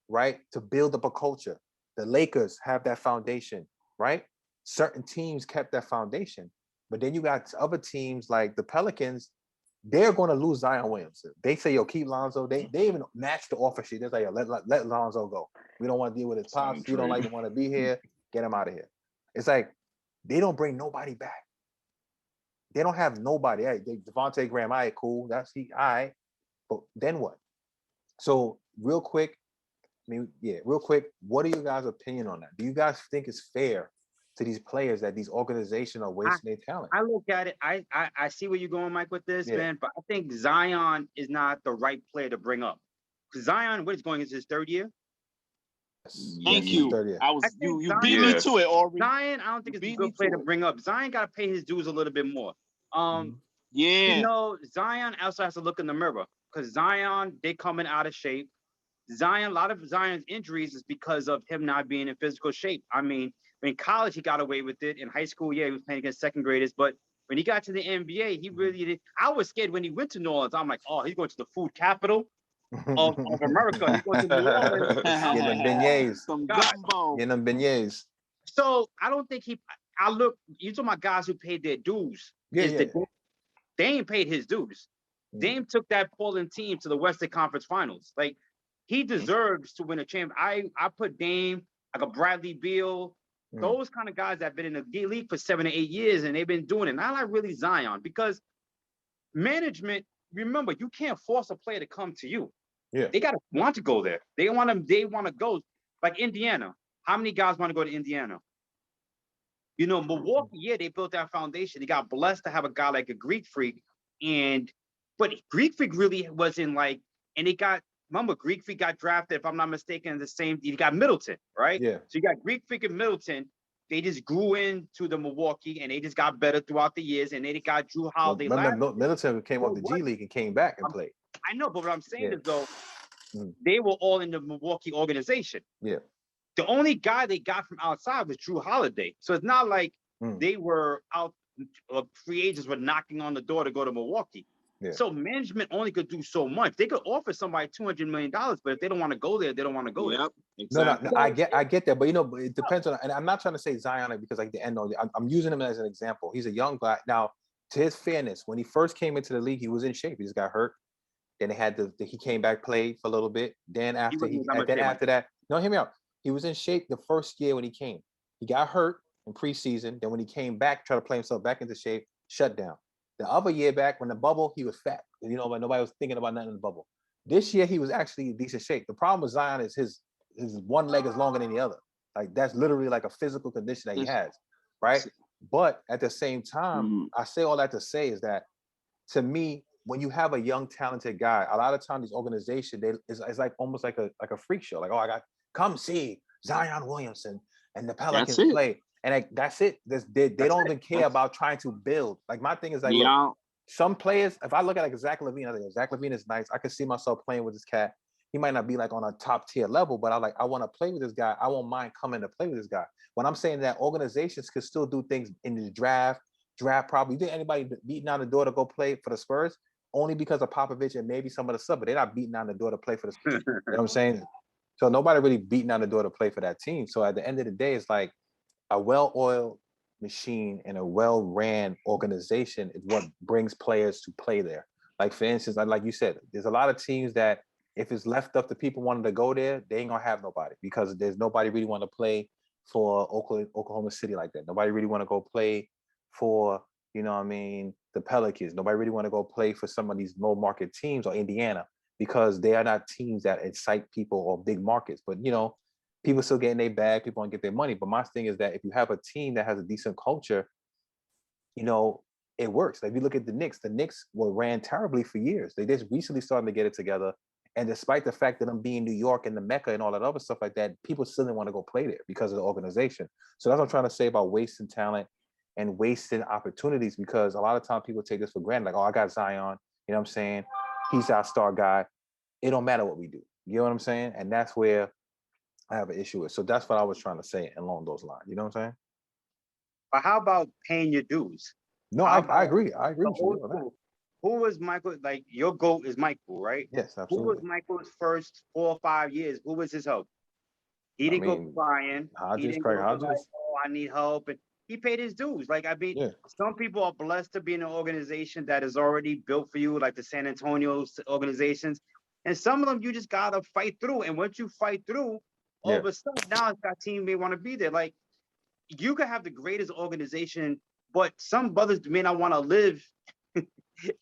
right, to build up a culture. The Lakers have that foundation, right? Certain teams kept that foundation, but then you got other teams like the Pelicans. They're going to lose Zion Williamson. They say, yo, keep Lonzo. They even match the offer sheet. They're like, yo, let Lonzo go. We don't want to deal with his pops. We don't like to want to be here. Get him out of here. It's like they don't bring nobody back. They don't have nobody. Hey, Devontae Graham, all right, cool. That's all right. But then what? So real quick, mean, yeah, real quick, what are you guys' opinion on that? Do you guys think it's fair to these players that these organizations are wasting their talent? I look at it. I see where you're going, Mike, with this, man. But I think Zion is not the right player to bring up. Because Zion, what is going into his third year? Thank you. You beat me to it, Aubrey. Zion, I don't think it's a good player to bring up. Zion got to pay his dues a little bit more. Zion also has to look in the mirror because Zion, they coming out of shape. Zion, a lot of Zion's injuries is because of him not being in physical shape. I mean, in college, he got away with it. In high school, he was playing against second graders. But when he got to the NBA, he really did. I was scared when he went to New Orleans. I'm like, oh, he's going to the food capital of America. He's going to New Orleans. Getting them beignets. Some gumbo. Getting them beignets. So I don't think you talking about guys who paid their dues. They ain't paid his dues. Dame took that Portland team to the Western Conference Finals. Like, he deserves to win a champ. I put Dame, like a Bradley Beal, those kind of guys that have been in the league for 7 to 8 years and they've been doing it. Not like really Zion, because management, remember, you can't force a player to come to you. Yeah. They gotta want to go there. They want to go. Like Indiana. How many guys want to go to Indiana? You know, Milwaukee, they built that foundation. They got blessed to have a guy like a Greek Freak. But Greek Freak really wasn't like, and they got, remember, Greek Freak got drafted, if I'm not mistaken, you got Middleton, right? Yeah. So you got Greek Freak and Middleton. They just grew into the Milwaukee, and they just got better throughout the years, and they got Drew Holiday. Remember, Middleton came off the G League and came back and played. I know, but what I'm saying is, though, they were all in the Milwaukee organization. Yeah. The only guy they got from outside was Drew Holiday. So it's not like they were out, free agents were knocking on the door to go to Milwaukee. Yeah. So management only could do so much. They could offer somebody $200 million, but if they don't want to go there, they don't want to go there. Exactly. No, I get that, but it depends on. And I'm not trying to say Zion because like the end of I'm using him as an example. He's a young guy. Now, to his fairness, when he first came into the league, he was in shape. He just got hurt. Then he came back, played for a little bit. Then after that, no, hear me out. He was in shape the first year when he came. He got hurt in preseason. Then when he came back, tried to play himself back into shape, shut down. The other year back, when the bubble, he was fat. But nobody was thinking about nothing in the bubble. This year, he was actually in decent shape. The problem with Zion is his one leg is longer than the other. Like, that's literally like a physical condition that he has, right? But at the same time, I say all that to say is that, to me, when you have a young, talented guy, a lot of times these organizations, it's like almost like a freak show. Like, oh, come see Zion Williamson and the Pelicans play. And that's it. They don't even care about trying to build. Like, my thing is like, look, some players, if I look at like Zach LaVine, I think Zach LaVine is nice. I could see myself playing with this cat. He might not be like on a top tier level, but I want to play with this guy. I won't mind coming to play with this guy. When I'm saying that organizations could still do things in the draft probably. You think anybody beating down the door to go play for the Spurs? Only because of Popovich and maybe some of the sub, but they're not beating down the door to play for the Spurs. You know what I'm saying? So nobody really beating down the door to play for that team. So at the end of the day, it's like, a well-oiled machine and a well-ran organization is what brings players to play there. Like, for instance, like you said, there's a lot of teams that if it's left up to people wanting to go there, they ain't gonna have nobody because there's nobody really want to play for Oklahoma City like that. Nobody really want to go play for, the Pelicans. Nobody really want to go play for some of these low-market teams or Indiana because they are not teams that excite people or big markets. But, people still getting their bag, people want to get their money. But my thing is that if you have a team that has a decent culture, it works. Like, if you look at the Knicks ran terribly for years. They just recently started to get it together. And despite the fact that I'm being New York and the Mecca and all that other stuff like that, people still didn't want to go play there because of the organization. So that's what I'm trying to say about wasting talent and wasting opportunities, because a lot of times people take this for granted. Like, oh, I got Zion, you know what I'm saying? He's our star guy. It don't matter what we do. You know what I'm saying? And that's where I have an issue with. So that's what I was trying to say along those lines. You know what I'm saying? But how about paying your dues? No, I agree. I agree with you on that. Who was Michael? Like, your GOAT is Michael, right? Yes, absolutely. Who was Michael's first 4 or 5 years? Who was his help? He didn't go crying. Craig Hodges. Like, oh, I need help. And he paid his dues. Like, some people are blessed to be in an organization that is already built for you, like the San Antonio organizations. And some of them you just gotta fight through. And once you fight through, all of a sudden, now that team may want to be there. Like, you could have the greatest organization, but some brothers may not want to live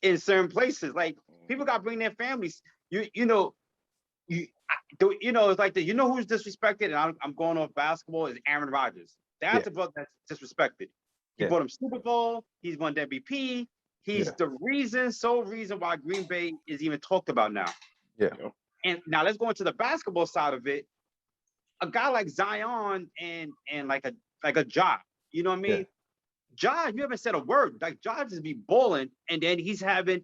in certain places. Like, people got to bring their families. You know, it's like you know who's disrespected, and I'm going off basketball is Aaron Rodgers. That's a brother that's disrespected. He brought him Super Bowl. He's won the MVP. He's the sole reason why Green Bay is even talked about now. Yeah. And now let's go into the basketball side of it. A guy like Zion and like a Ja, you know what I mean? Ja, you haven't said a word. Like Ja just be balling, and then he's the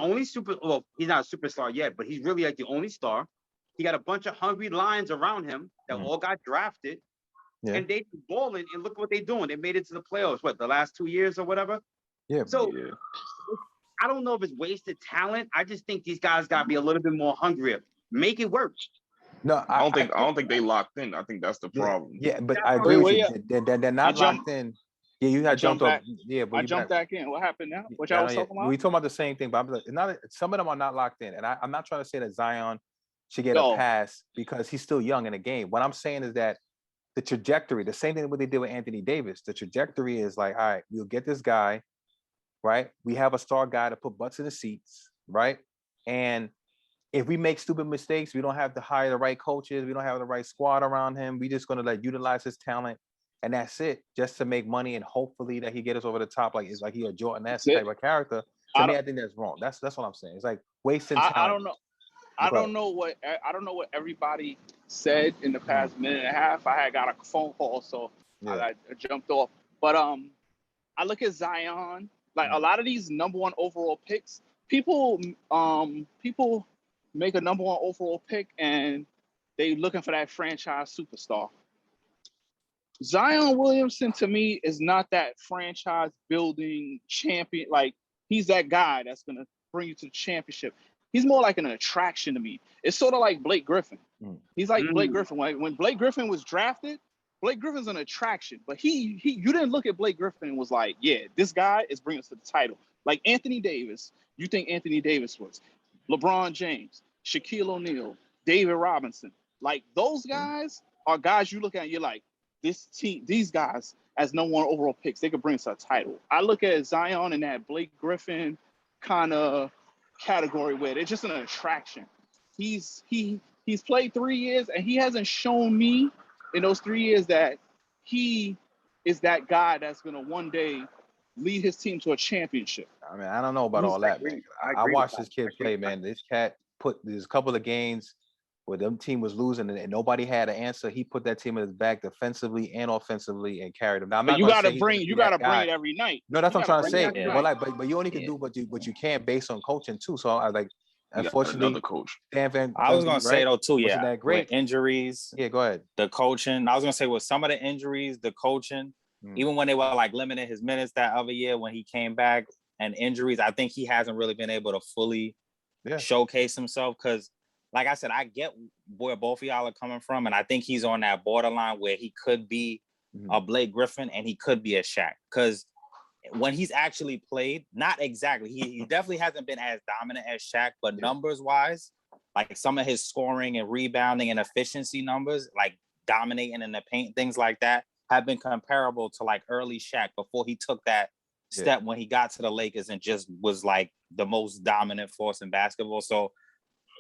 only he's not a superstar yet, but he's really like the only star. He got a bunch of hungry lions around him that all got drafted, and they balling. And look what they're doing. They made it to the playoffs. What, the last 2 years or whatever? Yeah. So I don't know if it's wasted talent. I just think these guys got to be a little bit more hungrier. Make it work. No, I don't think they locked in. I think that's the problem. Yeah, but I agree with you. They're not locked in. Yeah, you got jumped off. Yeah, but I jumped back in. What happened now? What y'all was talking about? We talking about the same thing, but some of them are not locked in, and I'm not trying to say that Zion should get a pass because he's still young in the game. What I'm saying is that the trajectory, the same thing what they did with Anthony Davis, the trajectory is like, all right, we'll get this guy, right? We have a star guy to put butts in the seats, right? And if we make stupid mistakes, we don't have to hire the right coaches, we don't have the right squad around him. We just gonna utilize his talent. And that's it, just to make money and hopefully that he get us over the top. Like it's like he a Jordan-esque type of character. To me, I think that's wrong. That's what I'm saying. It's like wasting talent. I don't know. I don't know what everybody said in the past minute and a half. I had got a phone call, so I jumped off. But I look at Zion, like a lot of these number one overall picks. People make a number one overall pick and they looking for that franchise superstar. Zion Williamson to me is not that franchise building champion. Like he's that guy that's gonna bring you to the championship. He's more like an attraction to me. It's sort of like Blake Griffin. He's like Blake Griffin. When Blake Griffin was drafted, Blake Griffin's an attraction. But you didn't look at Blake Griffin and was like, yeah, this guy is bringing us to the title. Like Anthony Davis, you think Anthony Davis was. LeBron James, Shaquille O'Neal, David Robinson. Like those guys are guys you look at and you're like, this team, these guys as number one overall picks, they could bring us a title. I look at Zion in that Blake Griffin kind of category where they're just an attraction. He's played 3 years and he hasn't shown me in those 3 years that he is that guy that's gonna one day lead his team to a championship. I mean, I don't know about all that, man. I watched this kid play, man. This cat there's a couple of games where the team was losing and nobody had an answer. He put that team in his back defensively and offensively and carried them. Now, I'm not you gotta bring it every night. No, that's what I'm trying to say. But you only can do what you can't based on coaching too. So I like, unfortunately, another coach. I was gonna say though too, yeah. That great with injuries. Yeah, go ahead. The coaching. I was gonna say with some of the injuries, the coaching, even when they were like limiting his minutes that other year when he came back and injuries, I think he hasn't really been able to fully showcase himself because. Like I said, I get where both of y'all are coming from, and I think he's on that borderline where he could be a Blake Griffin and he could be a Shaq. Because when he's actually played, not exactly, he definitely hasn't been as dominant as Shaq, but numbers-wise, like some of his scoring and rebounding and efficiency numbers, like dominating in the paint, things like that, have been comparable to like early Shaq before he took that step when he got to the Lakers and just was like the most dominant force in basketball. So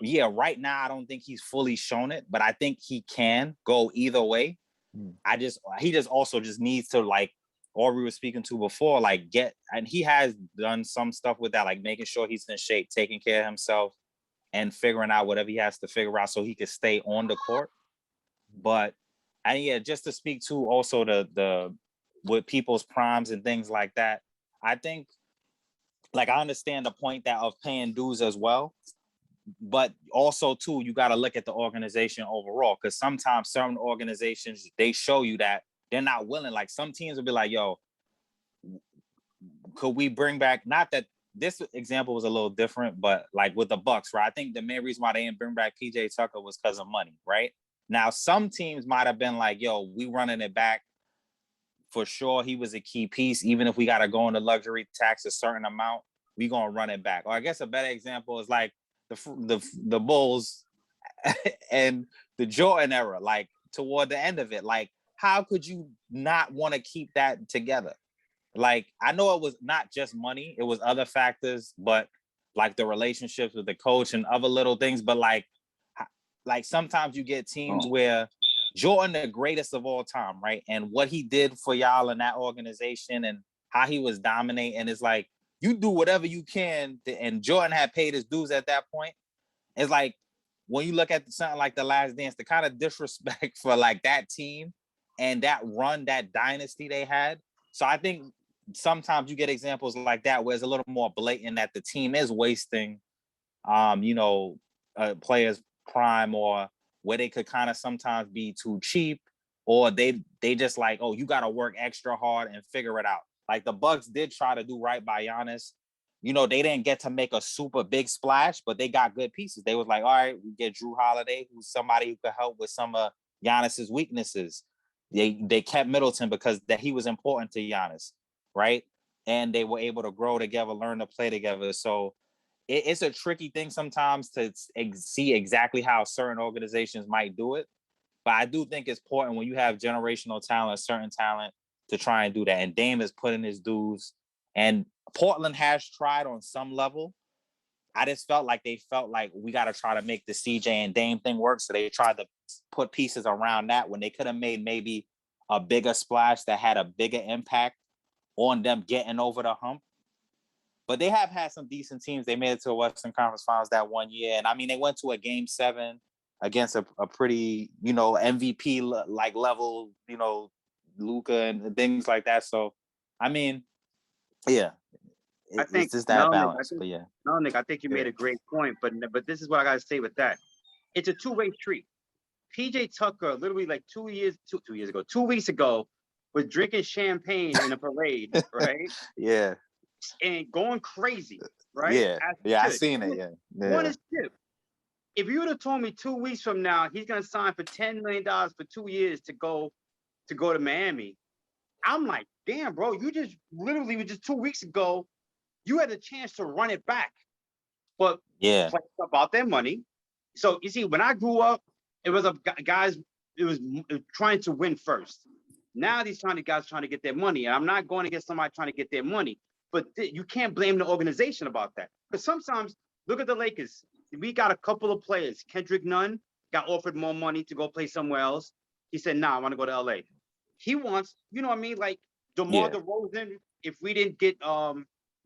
yeah, right now I don't think he's fully shown it, but I think he can go either way. He just also needs to, like Aubrey was speaking to before, like and he has done some stuff with that, like making sure he's in shape, taking care of himself and figuring out whatever he has to figure out so he can stay on the court. But and yeah, just to speak to also the with people's primes and things like that, I think like I understand the point that of paying dues as well. But also too, you got to look at the organization overall, because sometimes certain organizations, they show you that they're not willing. Like some teams will be like, yo, could we bring back, not that this example was a little different, but like with the Bucks, right? I think the main reason why they didn't bring back PJ Tucker was because of money, right? Now, some teams might have been like, yo, we running it back. For sure, he was a key piece. Even if we got to go into luxury tax a certain amount, we going to run it back. Or I guess a better example is like, the Bulls and the Jordan era, like toward the end of it, like how could you not want to keep that together? Like I know it was not just money, it was other factors, but like the relationships with the coach and other little things, but like like sometimes you get teams where Jordan, the greatest of all time, right? And what he did for y'all in that organization and how he was dominating is like, you do whatever you can. And Jordan had paid his dues at that point. It's like, when you look at something like The Last Dance, the kind of disrespect for like that team and that run, that dynasty they had. So I think sometimes you get examples like that where it's a little more blatant that the team is wasting, players' prime, or where they could kind of sometimes be too cheap, or they just like, oh, you got to work extra hard and figure it out. Like the Bucks did try to do right by Giannis. They didn't get to make a super big splash, but they got good pieces. They was like, all right, we get Drew Holiday, who's somebody who could help with some of Giannis's weaknesses. They kept Middleton because he was important to Giannis, right? And they were able to grow together, learn to play together. So it's a tricky thing sometimes to see exactly how certain organizations might do it. But I do think it's important when you have generational talent, certain talent, to try and do that. And Dame is putting his dues. And Portland has tried on some level. I just felt like we got to try to make the CJ and Dame thing work. So they tried to put pieces around that when they could have made maybe a bigger splash that had a bigger impact on them getting over the hump. But they have had some decent teams. They made it to a Western Conference Finals that one year. And I mean, they went to a Game 7 against a pretty, MVP like level, Luka and things like that. So, I mean, yeah, I think it's just that balance. But yeah. No, Nick, I think you made a great point. But this is what I got to say with that. It's a two-way street. PJ Tucker, literally like 2 weeks ago, was drinking champagne in a parade, right? Yeah. And going crazy, right? Yeah, I seen it. Yeah. One is Chip. If you would have told me 2 weeks from now he's gonna sign for $10 million for 2 years to go to Miami, I'm like, damn, bro, you just literally just 2 weeks ago, you had a chance to run it back, but yeah, about their money. So you see, when I grew up, it was guys. It was trying to win first. Now these guys trying to get their money, and I'm not going to get somebody trying to get their money. But you can't blame the organization about that. Because sometimes, look at the Lakers. We got a couple of players. Kendrick Nunn got offered more money to go play somewhere else. He said, nah, I want to go to LA. He wants, like DeMar DeRozan, if we didn't get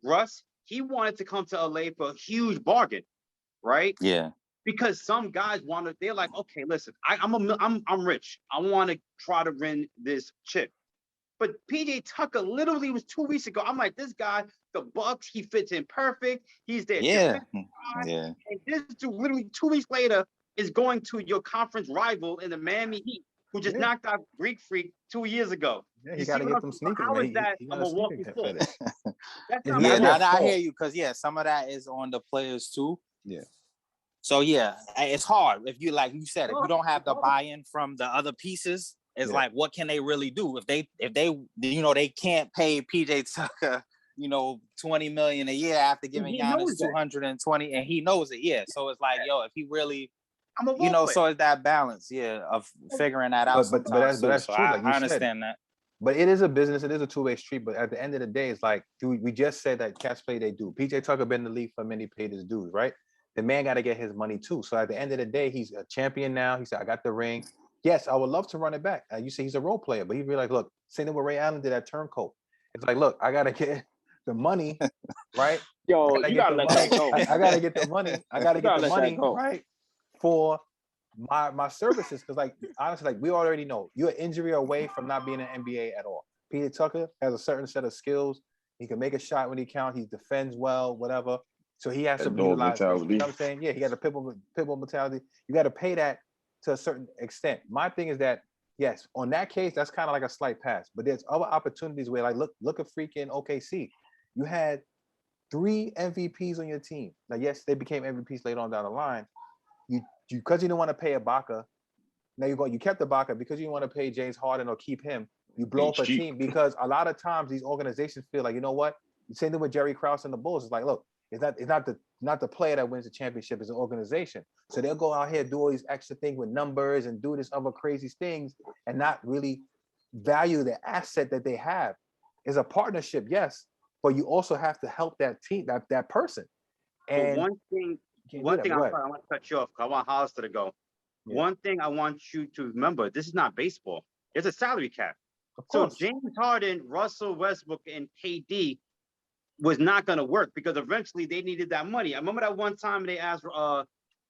Russ, he wanted to come to LA for a huge bargain, right? Yeah. Because some guys they're like, okay, listen, I'm rich. I want to try to win this chip. But PJ Tucker literally was 2 weeks ago. I'm like, this guy, the Bucks, he fits in perfect. He's there. Yeah. And this dude literally 2 weeks later is going to your conference rival in the Miami Heat, who just knocked out Greek Freak 2 years ago. Yeah, you got to get them sneakers. How is that a Milwaukee fault? That's not I hear you, because some of that is on the players too. Yeah. So it's hard if you, like you said, if you don't have the buy-in from the other pieces. It's like, what can they really do if they they can't pay PJ Tucker $20 million a year after giving Giannis 220, and he knows it. Yeah, so it's like, if he really, so it's that balance, of figuring that out. But that's true. So I understand that. But it is a business. It is a two-way street. But at the end of the day, it's like, we just said that cats play they do. PJ Tucker been in the league for a minute, paid his dues, right? The man got to get his money too. So at the end of the day, he's a champion now. He said, I got the ring. Yes, I would love to run it back. You say he's a role player, but he'd be like, look, same thing what Ray Allen did at Turncoat. It's like, look, I got to get the money, right? Yo, you got to let that go. I got to get the money. I got to get the money, right, for my services. Because, like, honestly, like, we already know you're an injury away from not being an NBA at all. PJ Tucker has a certain set of skills. He can make a shot when he counts. He defends well, whatever. So he has to utilize. You know what I'm saying? Yeah, he got a pitbull mentality. You got to pay that to a certain extent. My thing is that, yes, on that case, that's kind of like a slight pass. But there's other opportunities where, like, look at freaking OKC. You had 3 MVPs on your team. Now, yes, they became MVPs later on down the line. You because you didn't want to pay Ibaka. Now you kept Ibaka because you didn't want to pay James Harden or keep him. You blow up a team because a lot of times these organizations feel like, you know what? The same thing with Jerry Krause and the Bulls. It's like, look, it's not the player that wins the championship, it's an organization. So they'll go out here, do all these extra things with numbers and do this other crazy things and not really value the asset that they have. It's a partnership, yes, but you also have to help that team, that person. And one thing I want to cut you off because I want Hollister to go. one thing I want you to remember: this is not baseball. It's a salary cap. Of So course. James Harden, Russell Westbrook, and KD was not going to work because eventually they needed that money. I remember that one time they asked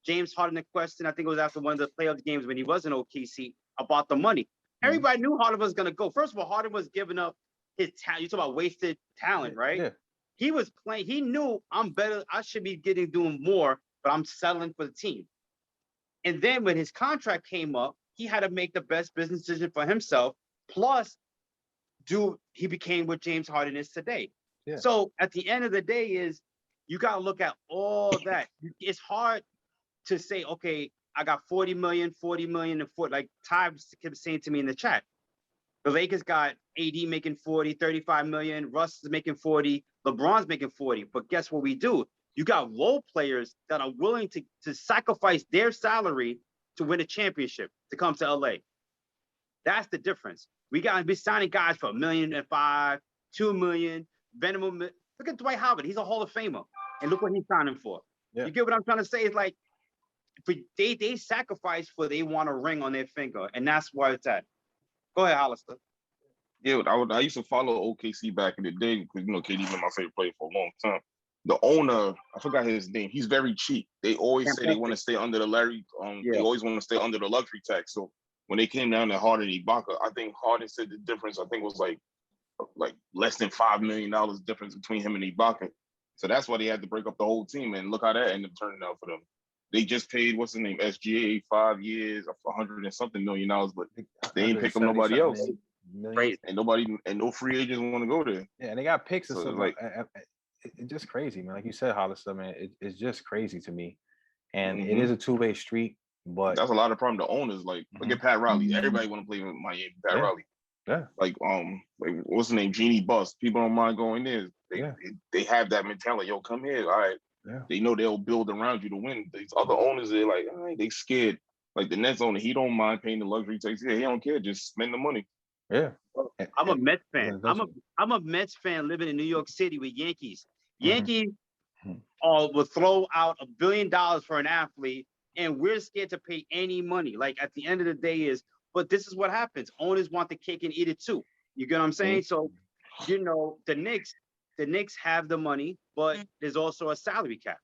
James Harden a question. I think it was after one of the playoff games when he was in OKC about the money. Everybody knew Harden was going to go. First of all, Harden was giving up his talent. You talk about wasted talent, right? Yeah. He was playing. He knew I'm better. I should be doing more, but I'm settling for the team. And then when his contract came up, he had to make the best business decision for himself. Plus, he became what James Harden is today. Yeah. So at the end of the day, you got to look at all that. It's hard to say, okay, I got 40 million, and like Ty kept saying to me in the chat. The Lakers got AD making 40, 35 million. Russ is making 40. LeBron's making 40. But guess what we do? You got role players that are willing to sacrifice their salary to win a championship to come to LA. That's the difference. We got to be signing guys for $1.5 million, 2 million. Venom. Look at Dwight Howard. He's a Hall of Famer. And look what he's signing for. Yeah. You get what I'm trying to say? It's like they sacrifice for they want a ring on their finger. And that's why it's at. Go ahead, Hollister. Yeah, I used to follow OKC back in the day because KD been my favorite player for a long time. The owner, I forgot his name. He's very cheap. They always say they want to stay under the Larry. They always want to stay under the luxury tax. So when they came down to Harden and Ibaka, I think Harden said the difference. I think was like less than $5 million difference between him and Ibaka. So that's why they had to break up the whole team. And look how that ended up turning out for them. They just paid what's his name SGA 5 years, $100 and something million, but they ain't pick up nobody else. Million. And no free agents want to go there. Yeah, and they got picks and So stuff. like it's just crazy, man. Like you said, Hollister, man, it's just crazy to me. And it is a two-way street, but that's a lot of problem. The owners, like look at Pat Riley. Everybody want to play with Miami. Pat Riley. Yeah. Like what's the name? Jeannie Buss. People don't mind going there. They have that mentality. Yo, come here. All right. Yeah. They know they'll build around you to win. These other owners, they're like, all right, they scared. Like the Nets owner, he don't mind paying the luxury tax. Yeah, he don't care. Just spend the money. Yeah. I'm a Mets fan. I'm a Mets fan living in New York City with Yankees. Yankees will throw out $1 billion for an athlete, and we're scared to pay any money. Like at the end of the day but this is what happens. Owners want the cake and eat it too. You get what I'm saying? So, the Knicks have the money, but there's also a salary cap.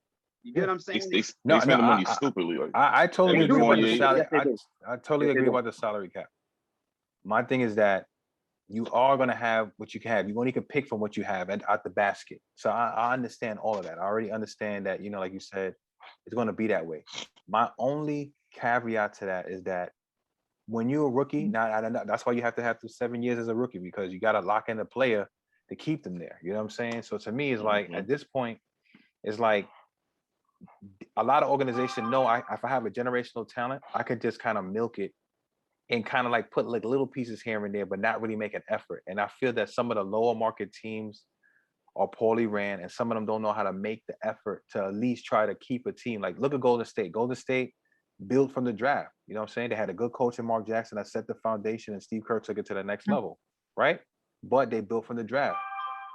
You get what I'm saying? They spend the money stupidly. Like I totally agree about the salary. I totally agree about the salary cap. My thing is that you are going to have what you can have. You only can pick from what you have and out the basket. So I understand all of that. I already understand that, like you said, it's going to be that way. My only caveat to that is that when you're a rookie, that's why you have to have the 7 years as a rookie, because you got to lock in a player to keep them there. You know what I'm saying? So to me, it's like at this point, it's like a lot of organizations know if I have a generational talent, I could just kind of milk it and kind of like put like little pieces here and there, but not really make an effort. And I feel that some of the lower market teams are poorly ran, and some of them don't know how to make the effort to at least try to keep a team. Like look at Golden State. Golden State built from the draft. You know what I'm saying? They had a good coach in Mark Jackson that set the foundation, and Steve Kerr took it to the next level, right? But they built from the draft.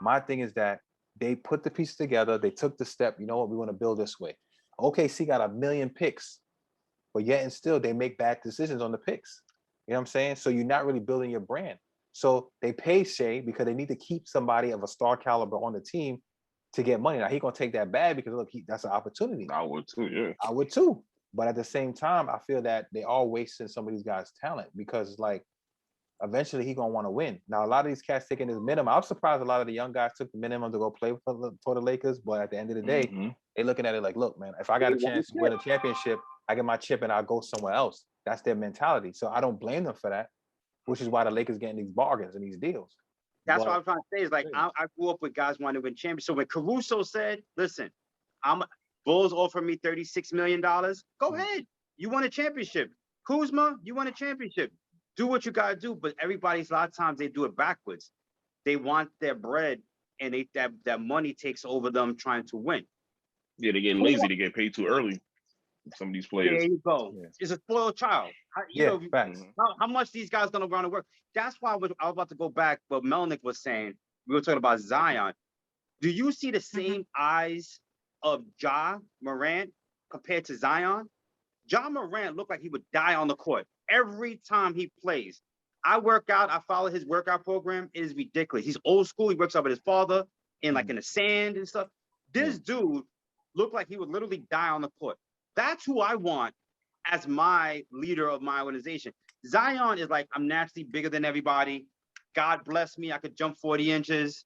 My thing is that they put the pieces together. They took the step. You know what? We want to build this way. OKC got 1 million picks, but yet and still they make bad decisions on the picks. You know what I'm saying? So you're not really building your brand. So they pay Shea because they need to keep somebody of a star caliber on the team to get money. Now he's gonna take that bag because look, that's an opportunity. I would too, yeah. I would too. But at the same time, I feel that they are wasting some of these guys' talent because it's like eventually he's gonna want to win. Now a lot of these cats taking his minimum. I'm surprised a lot of the young guys took the minimum to go play for the Lakers. But at the end of the day, they're looking at it like, look, man, if I got a chance to win a championship, I get my chip and I'll go somewhere else. That's their mentality. So I don't blame them for that, which is why the Lakers getting these bargains and these deals. That's what I'm trying to say. Is like I grew up with guys wanting to win championships. So when Caruso said, "Listen, Bulls offer me $36 million. Go ahead. You won a championship. Kuzma, you won a championship. Do what you gotta do." But everybody's a lot of times they do it backwards. They want their bread, and that money takes over them trying to win. Yeah, they get lazy. They get paid too early. Some of these players. There you go. Yeah. It's a spoiled child. How much these guys gonna run to work? That's why I was about to go back. What Melnick was saying. We were talking about Zion. Do you see the same eyes of Ja Morant compared to Zion? John Morant looked like he would die on the court every time he plays. I work out. I follow his workout program. It is ridiculous. He's old school. He works out with his father in like in the sand and stuff. This dude looked like he would literally die on the court. That's who I want as my leader of my organization. Zion is like, I'm naturally bigger than everybody. God bless me. I could jump 40 inches.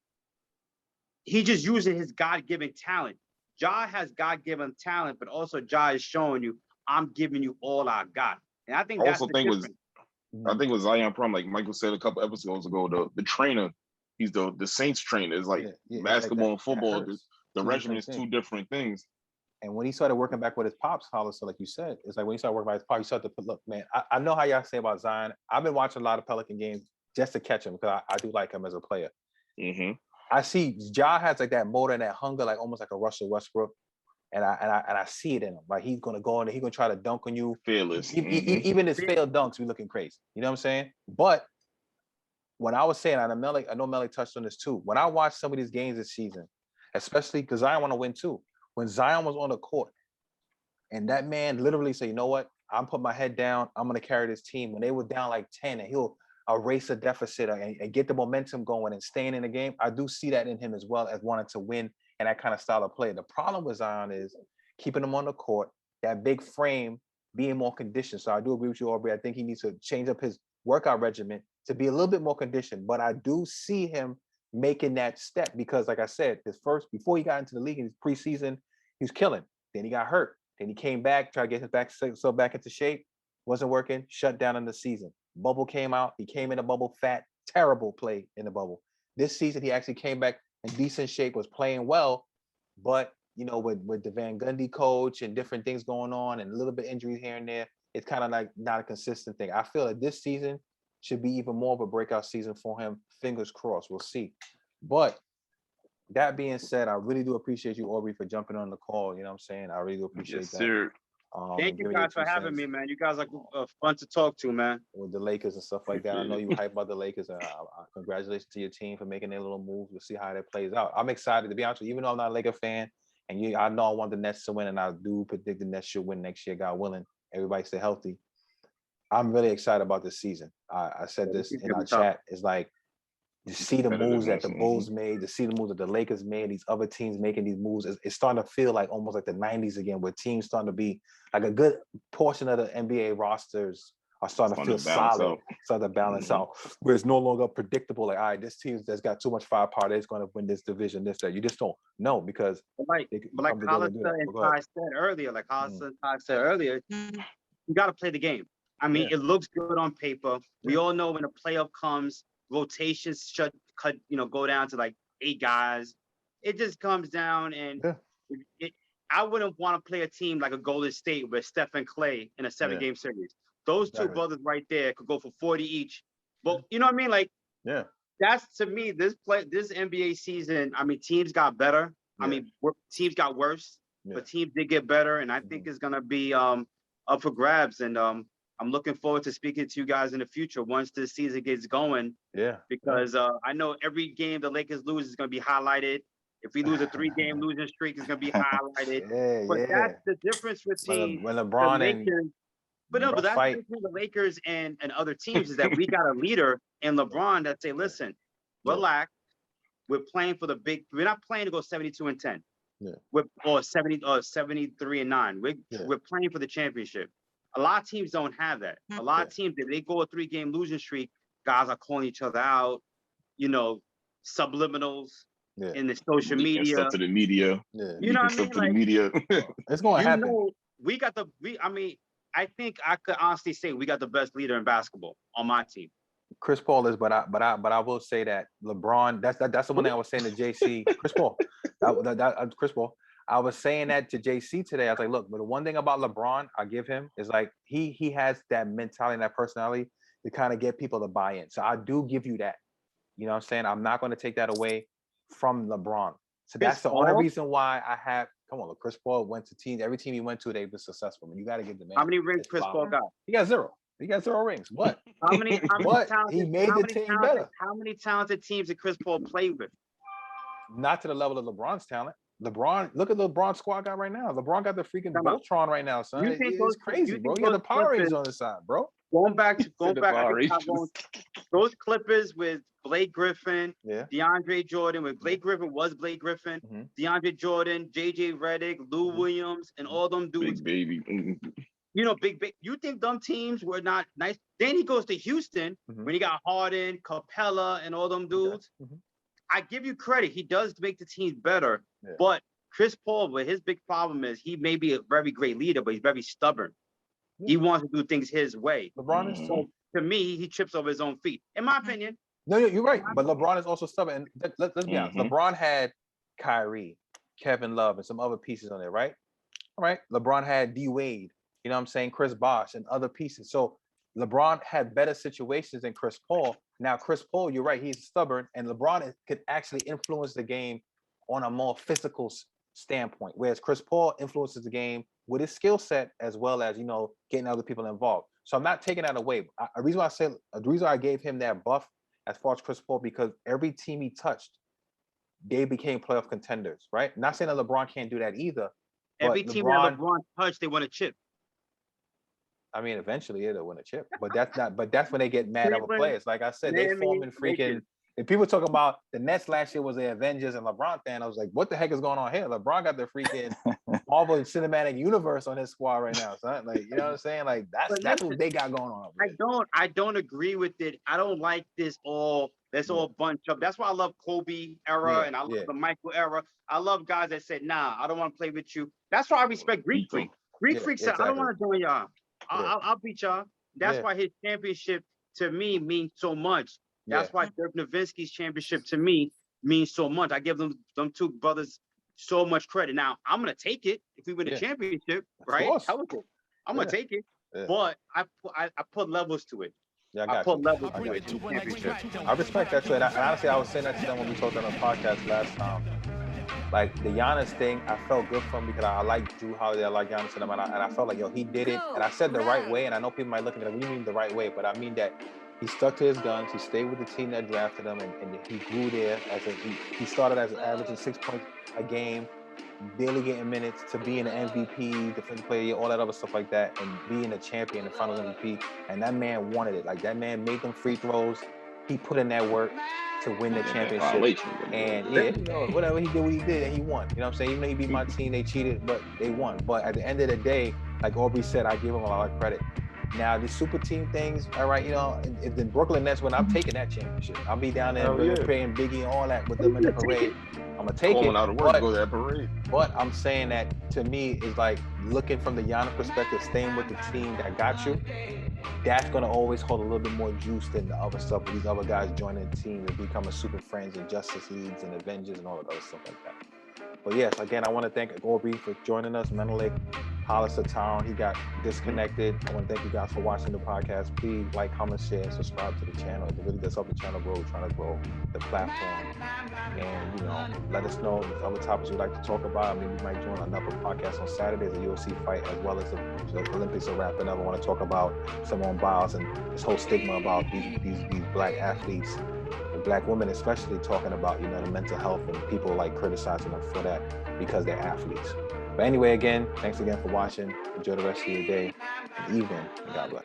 He just using his God-given talent. Ja has God-given talent, but also Ja is showing you, I'm giving you all I got. And I think that's the difference. I think with Zion Prom, like Michael said a couple episodes ago, the trainer, he's the Saints trainer. It's like basketball and football. The regimen is two different things. And when he started working back with his pops, Hollister, like you said, it's like when he started working by his pops, he started to put, look, man, I know how y'all say about Zion. I've been watching a lot of Pelican games just to catch him because I do like him as a player. I see Ja has like that motor and that hunger, like almost like a Russell Westbrook. And I see it in him. Like he's gonna go in there, he's gonna try to dunk on you. Fearless. Even his failed dunks be looking crazy. You know what I'm saying? But when I was saying, I know Melly touched on this too. When I watched some of these games this season, especially because Zion want to win too. When Zion was on the court, and that man literally said, you know what? I'm putting my head down. I'm gonna carry this team. When they were down like 10, and he'll erase a deficit and get the momentum going and staying in the game. I do see that in him as well as wanting to win and that kind of style of play. The problem with Zion is keeping him on the court, that big frame, being more conditioned. So I do agree with you, Aubrey. I think he needs to change up his workout regimen to be a little bit more conditioned. But I do see him making that step because, like I said, before he got into the league in his preseason, he was killing. Then he got hurt. Then he came back, tried to get himself back into shape. Wasn't working, shut down in the season. Bubble came out. He came in the bubble fat, terrible play in the bubble. This season, he actually came back in decent shape, was playing well, but with the Van Gundy coach and different things going on and a little bit injuries here and there, it's kind of like not a consistent thing. I feel that this season should be even more of a breakout season for him. Fingers crossed, we'll see. But that being said, I really do appreciate you, Aubrey, for jumping on the call. You know what I'm saying? I really do appreciate that. Sir. Thank you guys for having me, man. You guys are fun to talk to, man. With the Lakers and stuff like that. I know you hype about the Lakers. Congratulations to your team for making their little moves. We'll see how that plays out. I'm excited, to be honest with you, even though I'm not a Laker fan, and I know I want the Nets to win, and I do predict the Nets should win next year, God willing. Everybody stay healthy. I'm really excited about this season. I said this in our chat. It's like, to see the moves that the Bulls made, to see the moves that the Lakers made, these other teams making these moves, it's starting to feel like almost like the 90s again, where teams starting to be like a good portion of the NBA rosters are starting to feel solid, starting to balance out, where it's no longer predictable. Like, all right, this team that's got too much firepower, they're going to win this division, this, that. You just don't know because like Hollister and Ty said earlier, you got to play the game. I mean, it looks good on paper. We all know when a playoff comes, rotations should go down to like 8 guys. It just comes down, and I wouldn't want to play a team like a Golden State with Steph and Clay in a 7-game series. Those two brothers right there could go for 40 each. But you know what I mean? Like, that's, to me, this NBA season. I mean, teams got better. I mean, teams got worse, but teams did get better, and I think it's gonna be up for grabs. And I'm looking forward to speaking to you guys in the future once this season gets going. Because I know every game the Lakers lose is going to be highlighted. If we lose a 3-game losing streak, it's going to be highlighted. But that's the difference between when LeBron the Lakers. But that's the difference between the Lakers and other teams is that we got a leader in LeBron that say, listen, relax. We're playing for the big. We're not playing to go 72-10. Or 73-9. We're playing for the championship. A lot of teams don't have that. A lot of teams, if they go a 3-game losing streak, guys are calling each other out, subliminals in the social media. Stuff to the media. You know what I mean? To the media. It's going to happen. I think I could honestly say we got the best leader in basketball on my team. Chris Paul is, but I will say that LeBron, that's the one thing I was saying to JC. Chris Paul. Chris Paul. I was saying that to JC today. I was like, look, but the one thing about LeBron I give him is like he has that mentality and that personality to kind of get people to buy in. So I do give you that. You know what I'm saying? I'm not going to take that away from LeBron. So that's the only reason why I have. Come on, look, Chris Paul went to teams. Every team he went to, they were successful. You got to give the man. How many rings Chris Paul got? He got 0. He got 0 rings. What? How many he made the team better. How many talented teams did Chris Paul play with? Not to the level of LeBron's talent. LeBron, look at the LeBron squad got right now. LeBron got the freaking Come on. Voltron right now, son. You think It's those- crazy, you bro. think You got the those Power Rangers Clippers- on the side, bro. Going back, The I Power think Rangers. those Clippers with Blake Griffin, Yeah. DeAndre Jordan, with Blake Griffin was Blake Griffin, Mhm. DeAndre Jordan, JJ Redick, Lou Mhm. Williams, and all them dudes. Big baby. You know, big. You think them teams were not nice? Then he goes to Houston Mhm. when he got Harden, Capella, and all them dudes. Mhm. I give you credit. He does make the teams better. Yeah. But Chris Paul, but his big problem is he may be a very great leader, but he's very stubborn. Yeah. He wants to do things his way. LeBron is So to me, he trips over his own feet. In my opinion, No, you're right. But LeBron is also stubborn. And let's be honest. Mhm. LeBron had Kyrie, Kevin Love, and some other pieces on there, right? All right. LeBron had D Wade, you know what I'm saying? Chris Bosh and other pieces. So LeBron had better situations than Chris Paul. Now, Chris Paul, you're right, he's stubborn, and LeBron could actually influence the game on a more physical standpoint, whereas Chris Paul influences the game with his skill set as well as, you know, getting other people involved. So I'm not taking that away. The reason I gave him that buff as far as Chris Paul, because every team he touched, they became playoff contenders, right? Not saying that LeBron can't do that either. every but team that LeBron touched, they won a chip. I mean, eventually it'll win a chip, but that's when they get mad at Cleveland, players. Like I said, they Miami, forming freaking. Lakers. If people talking about the Nets last year was the Avengers and LeBron fan, I was like, what the heck is going on here? LeBron got the freaking Marvel Cinematic Universe on his squad right now, son. Like, you know what I'm saying? Like that's what they got going on. I don't agree with it. I don't like this all. Let's all bunch up. That's why I love Kobe era and I love the Michael era. I love guys that said, nah, I don't want to play with you. That's why I respect Greek Freak. Greek Freak said, I don't want to join y'all. I'll beat y'all. That's why his championship to me means so much. That's why Dirk Nowitzki's championship to me means so much. I give them two brothers so much credit. Now I'm gonna take it if we win the championship, right? I'm gonna take it, but I put levels to it. Yeah, I put levels to it. Championship. I respect that trade. Honestly, I was saying that to them when we talked on the podcast last time. Like the Giannis thing, I felt good from him because I like Drew Holiday, I like Giannis, and I felt like, yo, he did it, and I said the right way, and I know people might look at it like, we mean the right way, but I mean that he stuck to his guns, he stayed with the team that drafted him, and he grew there. He started as averaging 6 points a game, barely getting minutes, to being an MVP, defensive player, all that other stuff like that, and being a champion, the Finals MVP, and that man wanted it. Like that man made them free throws, he put in that work to win the championship, and whatever he did, what he did, and he won. You know what I'm saying? Even though he beat my team, they cheated, but they won. But at the end of the day, like Aubrey said, I give him a lot of credit. Now the super team things, all right, you know, if the Brooklyn Nets win, I'm taking that championship. I'll be down there praying Biggie and all that with them in the parade. I'm gonna take it. Out of work, go to that parade. But I'm saying that to me is like looking from the Giannis perspective, staying with the team that got you. That's gonna always hold a little bit more juice than the other stuff with these other guys joining the team and becoming super friends and Justice Leagues and Avengers and all that other stuff like that. But yes, again, I want to thank Aubrey for joining us. Menelik, Hollister Town, he got disconnected. I want to thank you guys for watching the podcast. Please like, comment, share, and subscribe to the channel. It really does help the channel grow. We're trying to grow the platform. And, you know, let us know if other topics you'd like to talk about. I mean, we might join another podcast on Saturday, the UFC fight, as well as the Olympics are wrapping up. I want to talk about Simone Biles and this whole stigma about these black athletes. Black women especially talking about, you know, the mental health and people like criticizing them for that because they're athletes. But anyway, again, thanks again for watching. Enjoy the rest of your day and evening. And God bless.